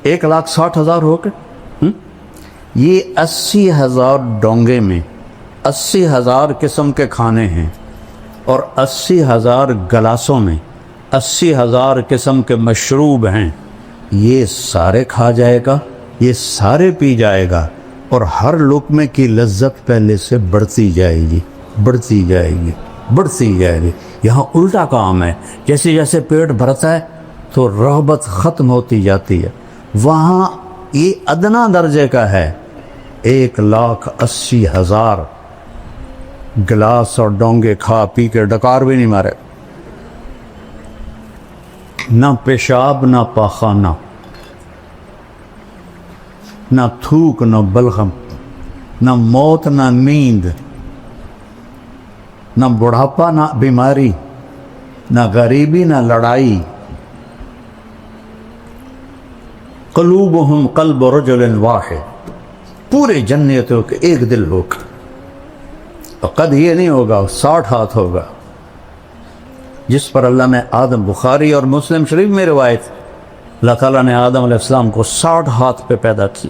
S1: 1,60,000 ہو گئے۔ یہ 80,000 ڈونگے میں 80,000 قسم کے کھانے ہیں، اور 80,000 گلاسوں میں 80,000 قسم کے مشروب ہیں، یہ سارے کھا جائے گا، یہ سارے پی جائے گا، اور ہر لقمے کی لذت پہلے سے بڑھتی جائے گی، بڑھتی جائے گی، بڑھتی جائے گی۔ یہاں الٹا کام ہے، جیسے جیسے پیٹ بھرتا ہے تو رغبت ختم ہوتی جاتی ہے۔ وہاں یہ ادنا درجے کا ہے، 1,80,000 گلاس اور ڈونگے کھا پی کے ڈکار بھی نہیں مارے، نہ پیشاب نہ پاخانہ، نہ تھوک نہ بلغم، نہ موت نہ نیند، نہ بڑھاپا نہ بیماری، نہ غریبی نہ لڑائی۔ قلوبہم قلب رجل واحد، پورے جنتوں کے ایک دل ہوگا، اور قد یہ نہیں ہوگا 60 ہاتھ ہوگا، جس پر اللہ نے آدم، بخاری اور مسلم شریف میں روایت، اللہ تعالیٰ نے آدم علیہ السلام کو 60 ہاتھ پہ پیدا کی،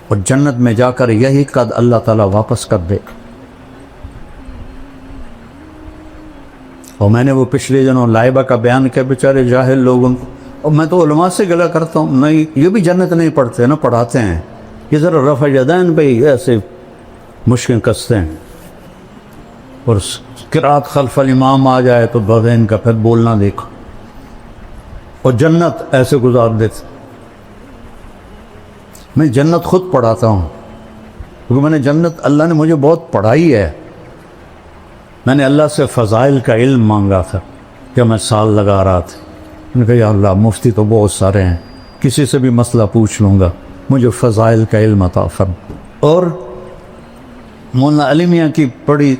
S1: اور جنت میں جا کر یہی قد اللہ تعالیٰ واپس کر دے۔ اور میں نے وہ پچھلے دنوں لائبہ کا بیان کیا، بیچارے جاہل لوگوں کو، اور میں تو علماء سے گلہ کرتا ہوں، نہیں یہ بھی جنت نہیں پڑھتے نہ پڑھاتے ہیں، یہ ذرا رفع یدین پہ ایسے مشکل کستے ہیں، اور قرات خلف الامام آ جائے تو بغین کا پھر بولنا دیکھو، اور جنت ایسے گزار دیتے۔ میں جنت خود پڑھاتا ہوں، کیونکہ میں نے جنت، اللہ نے مجھے بہت پڑھائی ہے۔ میں نے اللہ سے فضائل کا علم مانگا تھا کہ میں سال لگا رہا تھا، میں نے کہا یا اللہ مفتی تو بہت سارے ہیں، کسی سے بھی مسئلہ پوچھ لوں گا، مجھے فضائل کا علم عطا فرما۔ اور مولانا علی میاں کی بڑی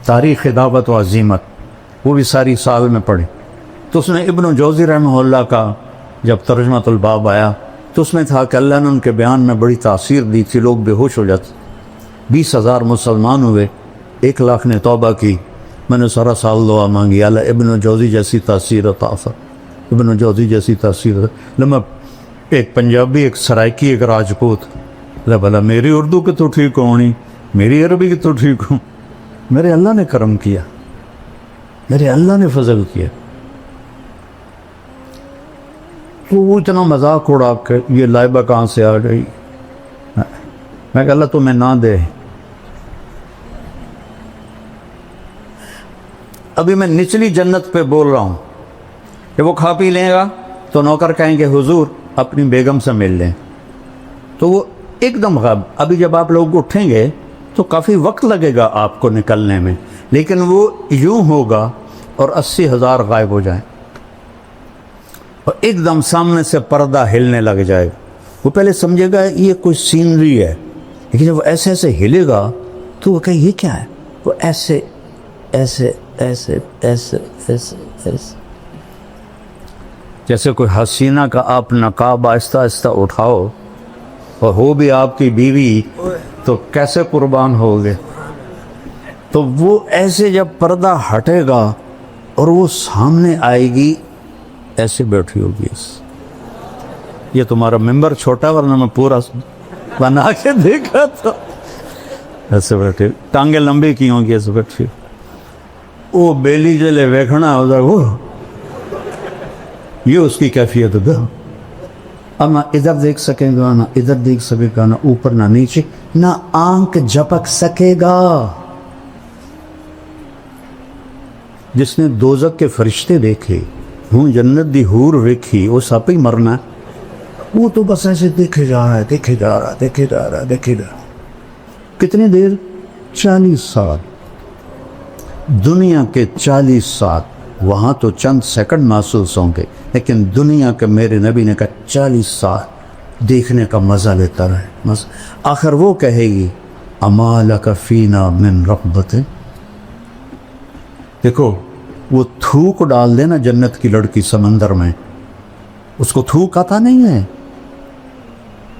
S1: تاریخ دعوت و عظیمت، وہ بھی ساری سال میں پڑھی، تو اس نے ابن جوزی رحمہ اللہ کا جب ترجمۃ الباب آیا تو اس میں تھا کہ اللہ نے ان کے بیان میں بڑی تاثیر دی تھی، لوگ بے ہوش ہو جاتے، 20,000 مسلمان ہوئے، 1,00,000 نے توبہ کی۔ میں نے سارا سال دعا مانگی، اللہ ابن جوزی جیسی تاثیر عطا فرما، ابن جوزی جیسی تاثیر۔ لما ایک پنجابی، ایک سرائکی، ایک راجپوت، اللہ بھلا میری اردو کی تو ٹھیک ہونی، میری عربی کی تو ٹھیک ہوں، میرے اللہ نے کرم کیا، میرے اللہ نے فضل کیا۔ تو وہ اتنا مذاق اڑا کہ یہ لائبہ کہاں سے آ گئی، میں کہ اللہ تمہیں نہ دے۔ ابھی میں نچلی جنت پہ بول رہا ہوں کہ وہ کھا پی لے گا تو نوکر کہیں گے حضور اپنی بیگم سے مل لیں، تو وہ ایک دم غائب۔ ابھی جب آپ لوگ اٹھیں گے تو کافی وقت لگے گا آپ کو نکلنے میں، لیکن وہ یوں ہوگا اور 80,000 غائب ہو جائیں، اور ایک دم سامنے سے پردہ ہلنے لگ جائے گا۔ وہ پہلے سمجھے گا یہ کوئی سینری ہے، لیکن جب وہ ایسے ایسے ہلے گا تو وہ کہے یہ کیا ہے، وہ ایسے ایسے ایسے ایسے ایسے ایسے، جیسے کوئی حسینہ کا آپ نقاب آہستہ آہستہ اٹھاؤ اور ہو بھی آپ کی بیوی تو کیسے قربان ہوگے۔ تو وہ ایسے جب پردہ ہٹے گا اور وہ سامنے آئے گی، ایسے بیٹھی ہوگی۔ یہ تمہارا ممبر چھوٹا، ورنہ میں پورا بنا کے دیکھا تو ایسے بیٹھے، ٹانگیں لمبی کی ہوں گی، ایسے بیٹھی۔ وہ بیلی جلے ویکھنا ہوتا، وہ یہ اس کی کیفیت ہے۔ اب نہ ادھر دیکھ سکے گا، نہ ادھر دیکھ سکے گا، نہ اوپر نہ نیچے، نہ آنکھ جھپک سکے گا۔ جس نے دوزخ کے فرشتے دیکھے، ہوں جنت دی حور ویکھی، وہ سب ہی مرنا ہے، وہ تو بس ایسے دیکھے جا رہا ہے، دیکھے جا رہا ہے، دیکھے جا رہا ہے، دیکھے جا رہا ہے۔ کتنی دیر؟ 40 سال۔ دنیا کے 40 سال، وہاں تو چند سیکنڈ محسوس ہوں گے، لیکن دنیا کے میرے نبی نے کہا 40 سال دیکھنے کا مزہ لیتا رہے۔ آخر وہ کہے گی اما لک فینا من رغبت۔ دیکھو وہ تھوک ڈال دے نا جنت کی لڑکی سمندر میں، اس کو تھوک آتا نہیں ہے،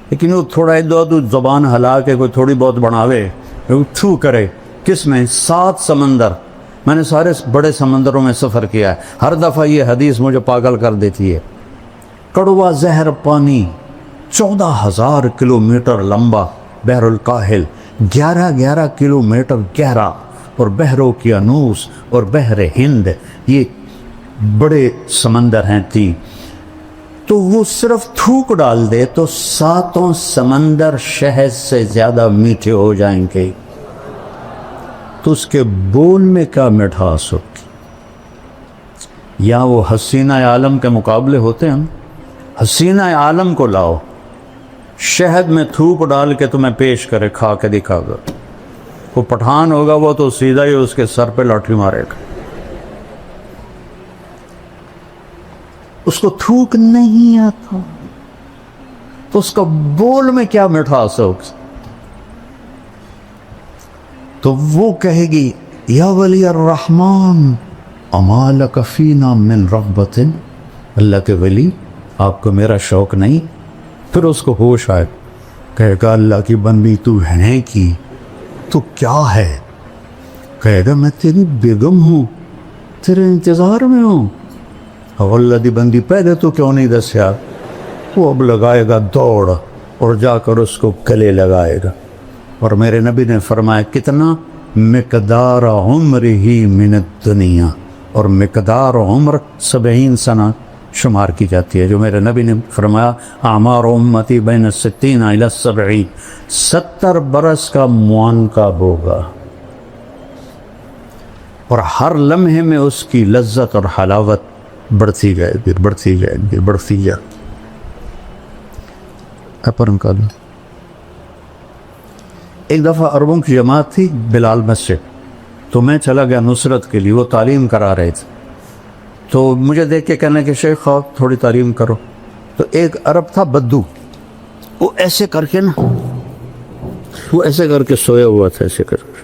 S1: لیکن وہ تھوڑا ادھر زبان ہلا کے کوئی تھوڑی بہت بڑھاوے، وہ تھو کرے۔ کس میں؟ 7 سمندر۔ میں نے سارے بڑے سمندروں میں سفر کیا ہے، ہر دفعہ یہ حدیث مجھے پاگل کر دیتی ہے۔ کڑوا زہر پانی 14,000 کلومیٹر لمبا بحر الکاہل، 11 کلومیٹر گہرا، اور بحر اوقیانوس اور بحر ہند، یہ بڑے سمندر ہیں تین، تو وہ صرف تھوک ڈال دے تو ساتوں سمندر شہد سے زیادہ میٹھے ہو جائیں گے، تو اس کے بول میں کیا مٹھاس ہوتی؟ یا وہ حسینہ عالم کے مقابلے ہوتے ہیں، حسینہ عالم کو لاؤ، شہد میں تھوک ڈال کے تمہیں پیش کرے، کھا کے دکھا گا، وہ پٹھان ہوگا وہ تو سیدھا ہی اس کے سر پہ لاٹھی مارے گا، اس کو تھوک نہیں آتا، تو اس کا بول میں کیا مٹھاس ہوگی؟ تو وہ کہے گی یا ولی الرحمن اما لک فینا من رغبت، اللہ کے ولی آپ کو میرا شوق نہیں؟ پھر اس کو ہوش آئے، کہے گا اللہ کی بندی تو ہے کی، تو کیا ہے؟ کہے گا میں تیری بیگم ہوں، تیرے انتظار میں ہوں۔ اللہ دی بندی پہلے تو کیوں نہیں دسیا؟ وہ اب لگائے گا دوڑ اور جا کر اس کو گلے لگائے گا، اور میرے نبی نے فرمایا کتنا؟ مقدار عمر ہی من الدنیا، اور مقدار عمر 70 سنہ شمار کی جاتی ہے، جو میرے نبی نے فرمایا اعمار امتی بین 60 الی 70، 70 برس کا معانقہ ہوگا، اور ہر لمحے میں اس کی لذت اور حلاوت بڑھتی جائے گی، بڑھتی جائے گی، بڑھتی جائے گی۔ ایک دفعہ عربوں کی جماعت تھی بلال مسجد، تو میں چلا گیا نصرت کے لیے، وہ تعلیم کرا رہے تھے، تو مجھے دیکھ کے کہنے کہ شیخ آپ تھوڑی تعلیم کرو، تو ایک عرب تھا بدو، وہ ایسے کر کے نا، وہ ایسے کر کے سویا ہوا تھا، ایسے کر کے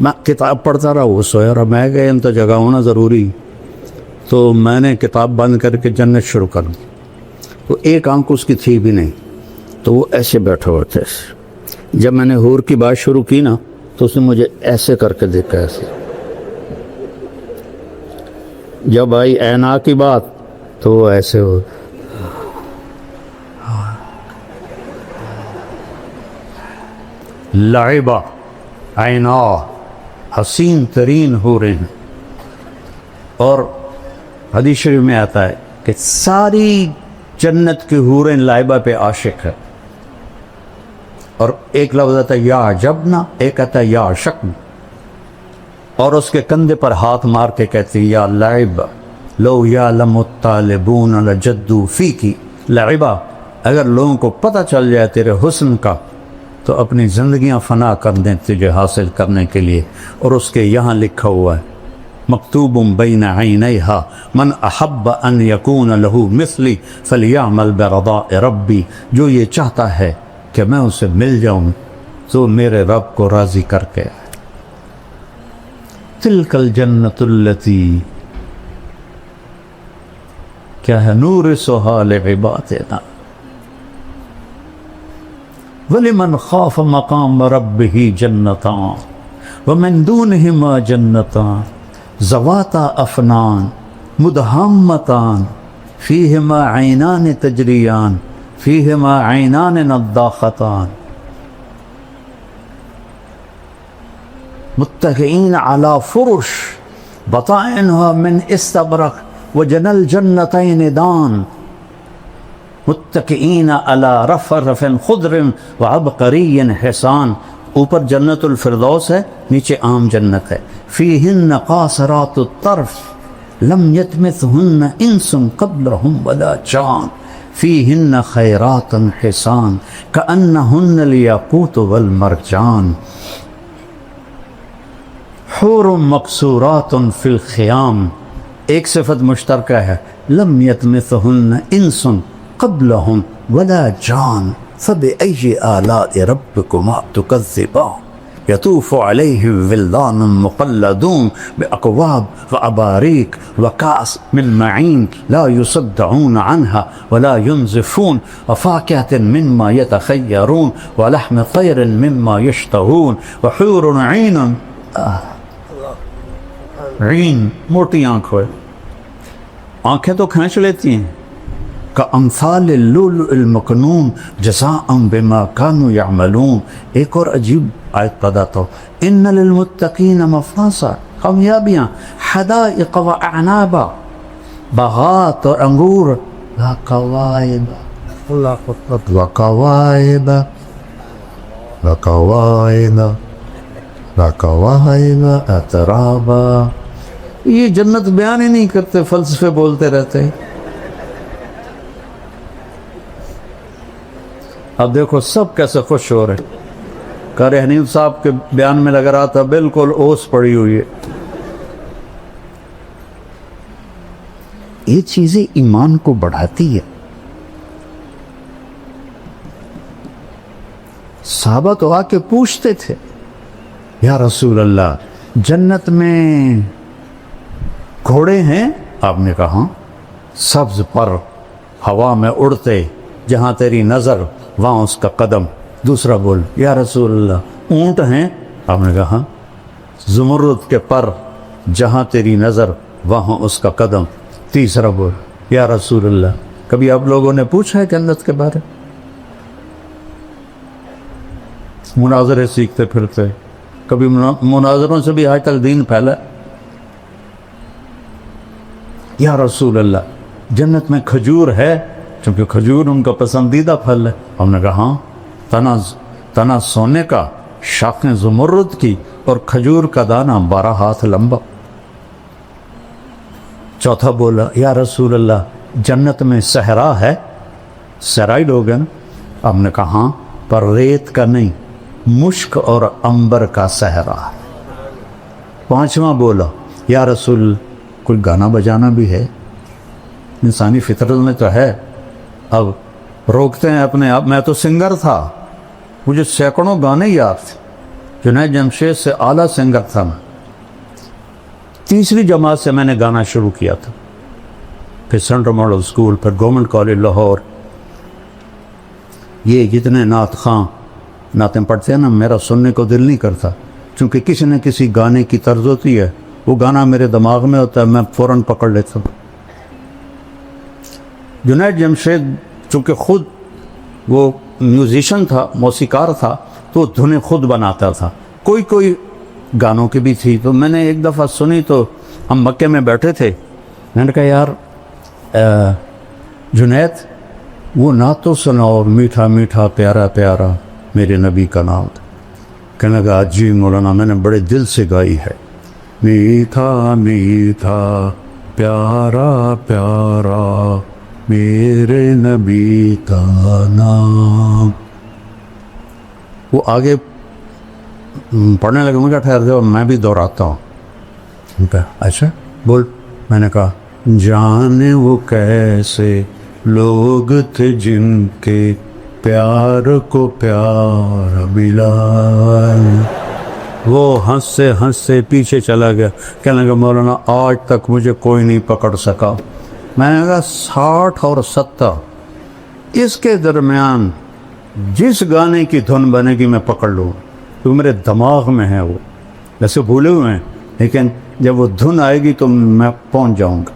S1: میں کتاب پڑھتا رہا، وہ سویا رہا، میں کہ ان تو جگہ ہونا ضروری، تو میں نے کتاب بند کر کے جنت شروع کر دی، تو ایک آنکھ اس کی تھی بھی نہیں، تو وہ ایسے بیٹھا ہوا تھا، ایسے۔ جب میں نے حور کی بات شروع کی نا تو اس نے مجھے ایسے کر کے دیکھا، ایسے۔ جب آئی اینا کی بات تو وہ ایسے ہو، لعبہ عینا، حسین ترین حوریں، اور حدیث شریف میں آتا ہے کہ ساری جنت کی حوریں لعبہ پہ عاشق ہے، اور ایک لفظ آتا ہے یا عجبنا، ایک آتا ہے یا عشقنا، اور اس کے کندھے پر ہاتھ مار کے کہتی یا لعبہ لو یعلم الطالبون لجدوا فیکی، لعبہ اگر لوگوں کو پتہ چل جائے تیرے حسن کا تو اپنی زندگیاں فنا کر دیں تجھے حاصل کرنے کے لیے۔ اور اس کے یہاں لکھا ہوا ہے مکتوب بین عینیہا من احب ان یکون لہ مثلی فلیعمل برضاء ربی، جو یہ چاہتا ہے کہ میں اسے مل جاؤں تو میرے رب کو راضی کر کے۔ تلک الجنت التی، کیا ہے؟ نورثھا لعبادنا وَلِمَنْ خَافَ مَقَامَ رَبِّهِ جَنَّتَانِ وَمِن دُونِهِمَا جَنَّتَانِ ذَوَاتَا أَفْنَانٍ مُدْهَامَّتَانِ فِيهِمَا عَيْنَانِ تَجْرِيَانِ فِيهِمَا عَيْنَانِ نَضَّاخَتَانِ مُتَّكِئِينَ عَلَى فُرُشٍ بَطَائِنُهَا مِنْ إِسْتَبْرَقٍ وَجَنَى الْجَنَّتَيْنِ دَانٍ متکئین علی رفرف خضر وعبقری حسان، اوپر جنت الفردوس ہے، نیچے عام جنت ہے، فیہن قاصرات الطرف لم یطمثہن انس قبلہم ولا جان فیہن خیرات حسان کأنہن الیاقوت والمرجان حور مقصورات فی الخیام، ایک صفت مشترکہ ہے، لم یطمثہن انس قبلهم ولا جان فبأي آلاء ربكما تكذبان يطوف عليهم ولدان مخلدون بأكواب وأباريق وكأس من معين لا يصدعون عنها ولا ينزفون وفاكهة مما يتخيرون ولحم طير مما يشتهون وحور عين، عین موٹی آنکھ ہے، آنکھیں تو کھینچ لیتی ہیں، کامثال اللؤلؤ المکنون جزاء بما كانوا يعملون. ایک اور عجیب آیت بتاتا ہوں، ان للمتقین مفازا، کامیابیاں، حدائق و اعنابا، باغات اور انگور، وکواعب، اللہ اکبر، وکواعب وکواعب وکواعب اترابا. یہ جنت بیان ہی نہیں کرتے، فلسفے بولتے رہتے ہیں. اب دیکھو سب کیسے خوش ہو رہے. قاری حنیف صاحب کے بیان میں لگ رہا تھا بالکل اوس پڑی ہوئی ہے. یہ چیزیں ایمان کو بڑھاتی ہے. صحابہ تو آ کے پوچھتے تھے یا رسول اللہ جنت میں گھوڑے ہیں؟ آپ نے کہا سبز پر ہوا میں اڑتے، جہاں تیری نظر وہاں اس کا قدم. دوسرا بول یا رسول اللہ اونٹ ہیں؟ آپ نے کہا زمرد کے پر، جہاں تیری نظر وہاں اس کا قدم. تیسرا بول یا رسول اللہ کبھی آپ لوگوں نے پوچھا ہے جنت کے بارے؟ مناظرے سیکھتے پھرتے، کبھی مناظروں سے بھی آج تک دین پھیلا. یا رسول اللہ جنت میں کھجور ہے؟ چونکہ کھجور ان کا پسندیدہ پھل ہے. ہم نے کہا ہاں، تنا سونے کا، شاخیں زمرد کی، اور کھجور کا دانہ 12 ہاتھ لمبا. چوتھا بولا یا رسول اللہ جنت میں صحرا ہے؟ صحرائی لوگ ہیں. ہم نے کہا ہاں، پر ریت کا نہیں، مشک اور عنبر کا صحرا. پانچواں بولا یا رسول کوئی گانا بجانا بھی ہے؟ انسانی فطرت میں تو ہے. اب روکتے ہیں اپنے آپ. میں تو سنگر تھا، مجھے سینکڑوں گانے یاد تھے. جنید جمشید سے اعلیٰ سنگر تھا میں. تیسری جماعت سے میں نے گانا شروع کیا تھا، پھر سینٹرل ماڈل اسکول، پھر گورنمنٹ کالج لاہور. یہ جتنے نعت خواں نعتیں پڑھتے ہیں نا، میرا سننے کو دل نہیں کرتا، چونکہ کسی نہ کسی گانے کی طرز ہوتی ہے. وہ گانا میرے دماغ میں ہوتا ہے، میں فوراً پکڑ لیتا ہوں. جنید جمشید چونکہ خود وہ میوزیشن تھا، موسیقار تھا، تو دھنیں خود بناتا تھا. کوئی گانوں کی بھی تھی. تو میں نے ایک دفعہ سنی، تو ہم مکے میں بیٹھے تھے. میں نے کہا یار جنید وہ نعت تو سناؤ، میٹھا میٹھا پیارا پیارا میرے نبی کا نام. کہنے لگا جی مولانا میں نے بڑے دل سے گائی ہے. میٹھا میٹھا پیارا پیارا میرے نبی کا نام. وہ آگے پڑھنے لگے. مجھے ٹھہر جاؤ میں بھی دہراتا ہوں. اچھا بول. میں نے کہا جانے وہ کیسے لوگ تھے جن کے پیار کو پیار ملا. وہ ہنستے پیچھے چلا گیا. کہنے لگا مولانا آج تک مجھے کوئی نہیں پکڑ سکا. میں نے کہا 60 اور 70 اس کے درمیان جس گانے کی دھن بنے گی میں پکڑ لوں، تو میرے دماغ میں ہے. وہ ویسے بھولے ہوئے ہیں، لیکن جب وہ دھن آئے گی تو میں پہنچ جاؤں گا.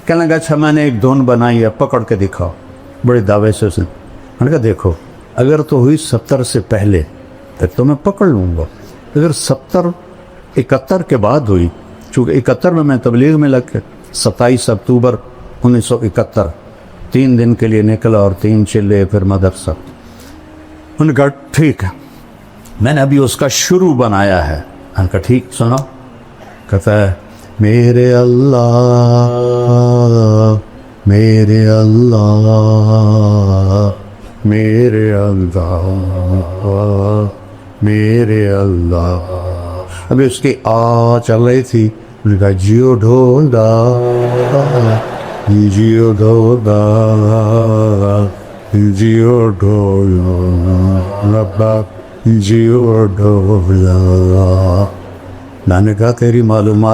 S1: کہنے لگا اچھا میں نے ایک دھن بنائی ہے، پکڑ کے دکھاؤ. بڑے دعوے سے اسے. میں نے کہا دیکھو اگر تو ہوئی 70 سے پہلے پھر تو میں پکڑ لوں گا. اگر 71 کے بعد ہوئی، چونکہ 71 میں تبلیغ میں لگ کے 27 اکتوبر 1971 3 دن کے لیے نکلا، اور 3 چلے پھر مدرسہ. انہوں نے کہا ٹھیک ہے، میں نے ابھی اس کا شروع بنایا ہے. میں نے کہا ٹھیک سنا. کہتا ہے میرے اللہ میرے اللہ میرے اللہ میرے اللہ. ابھی اس کی چل رہی تھی. انہوں نے کہا جیو ڈھولا جیو ڈھولا جیو ڈھولا ربا جیو ڈھولا. میں نے کہا تیری معلومات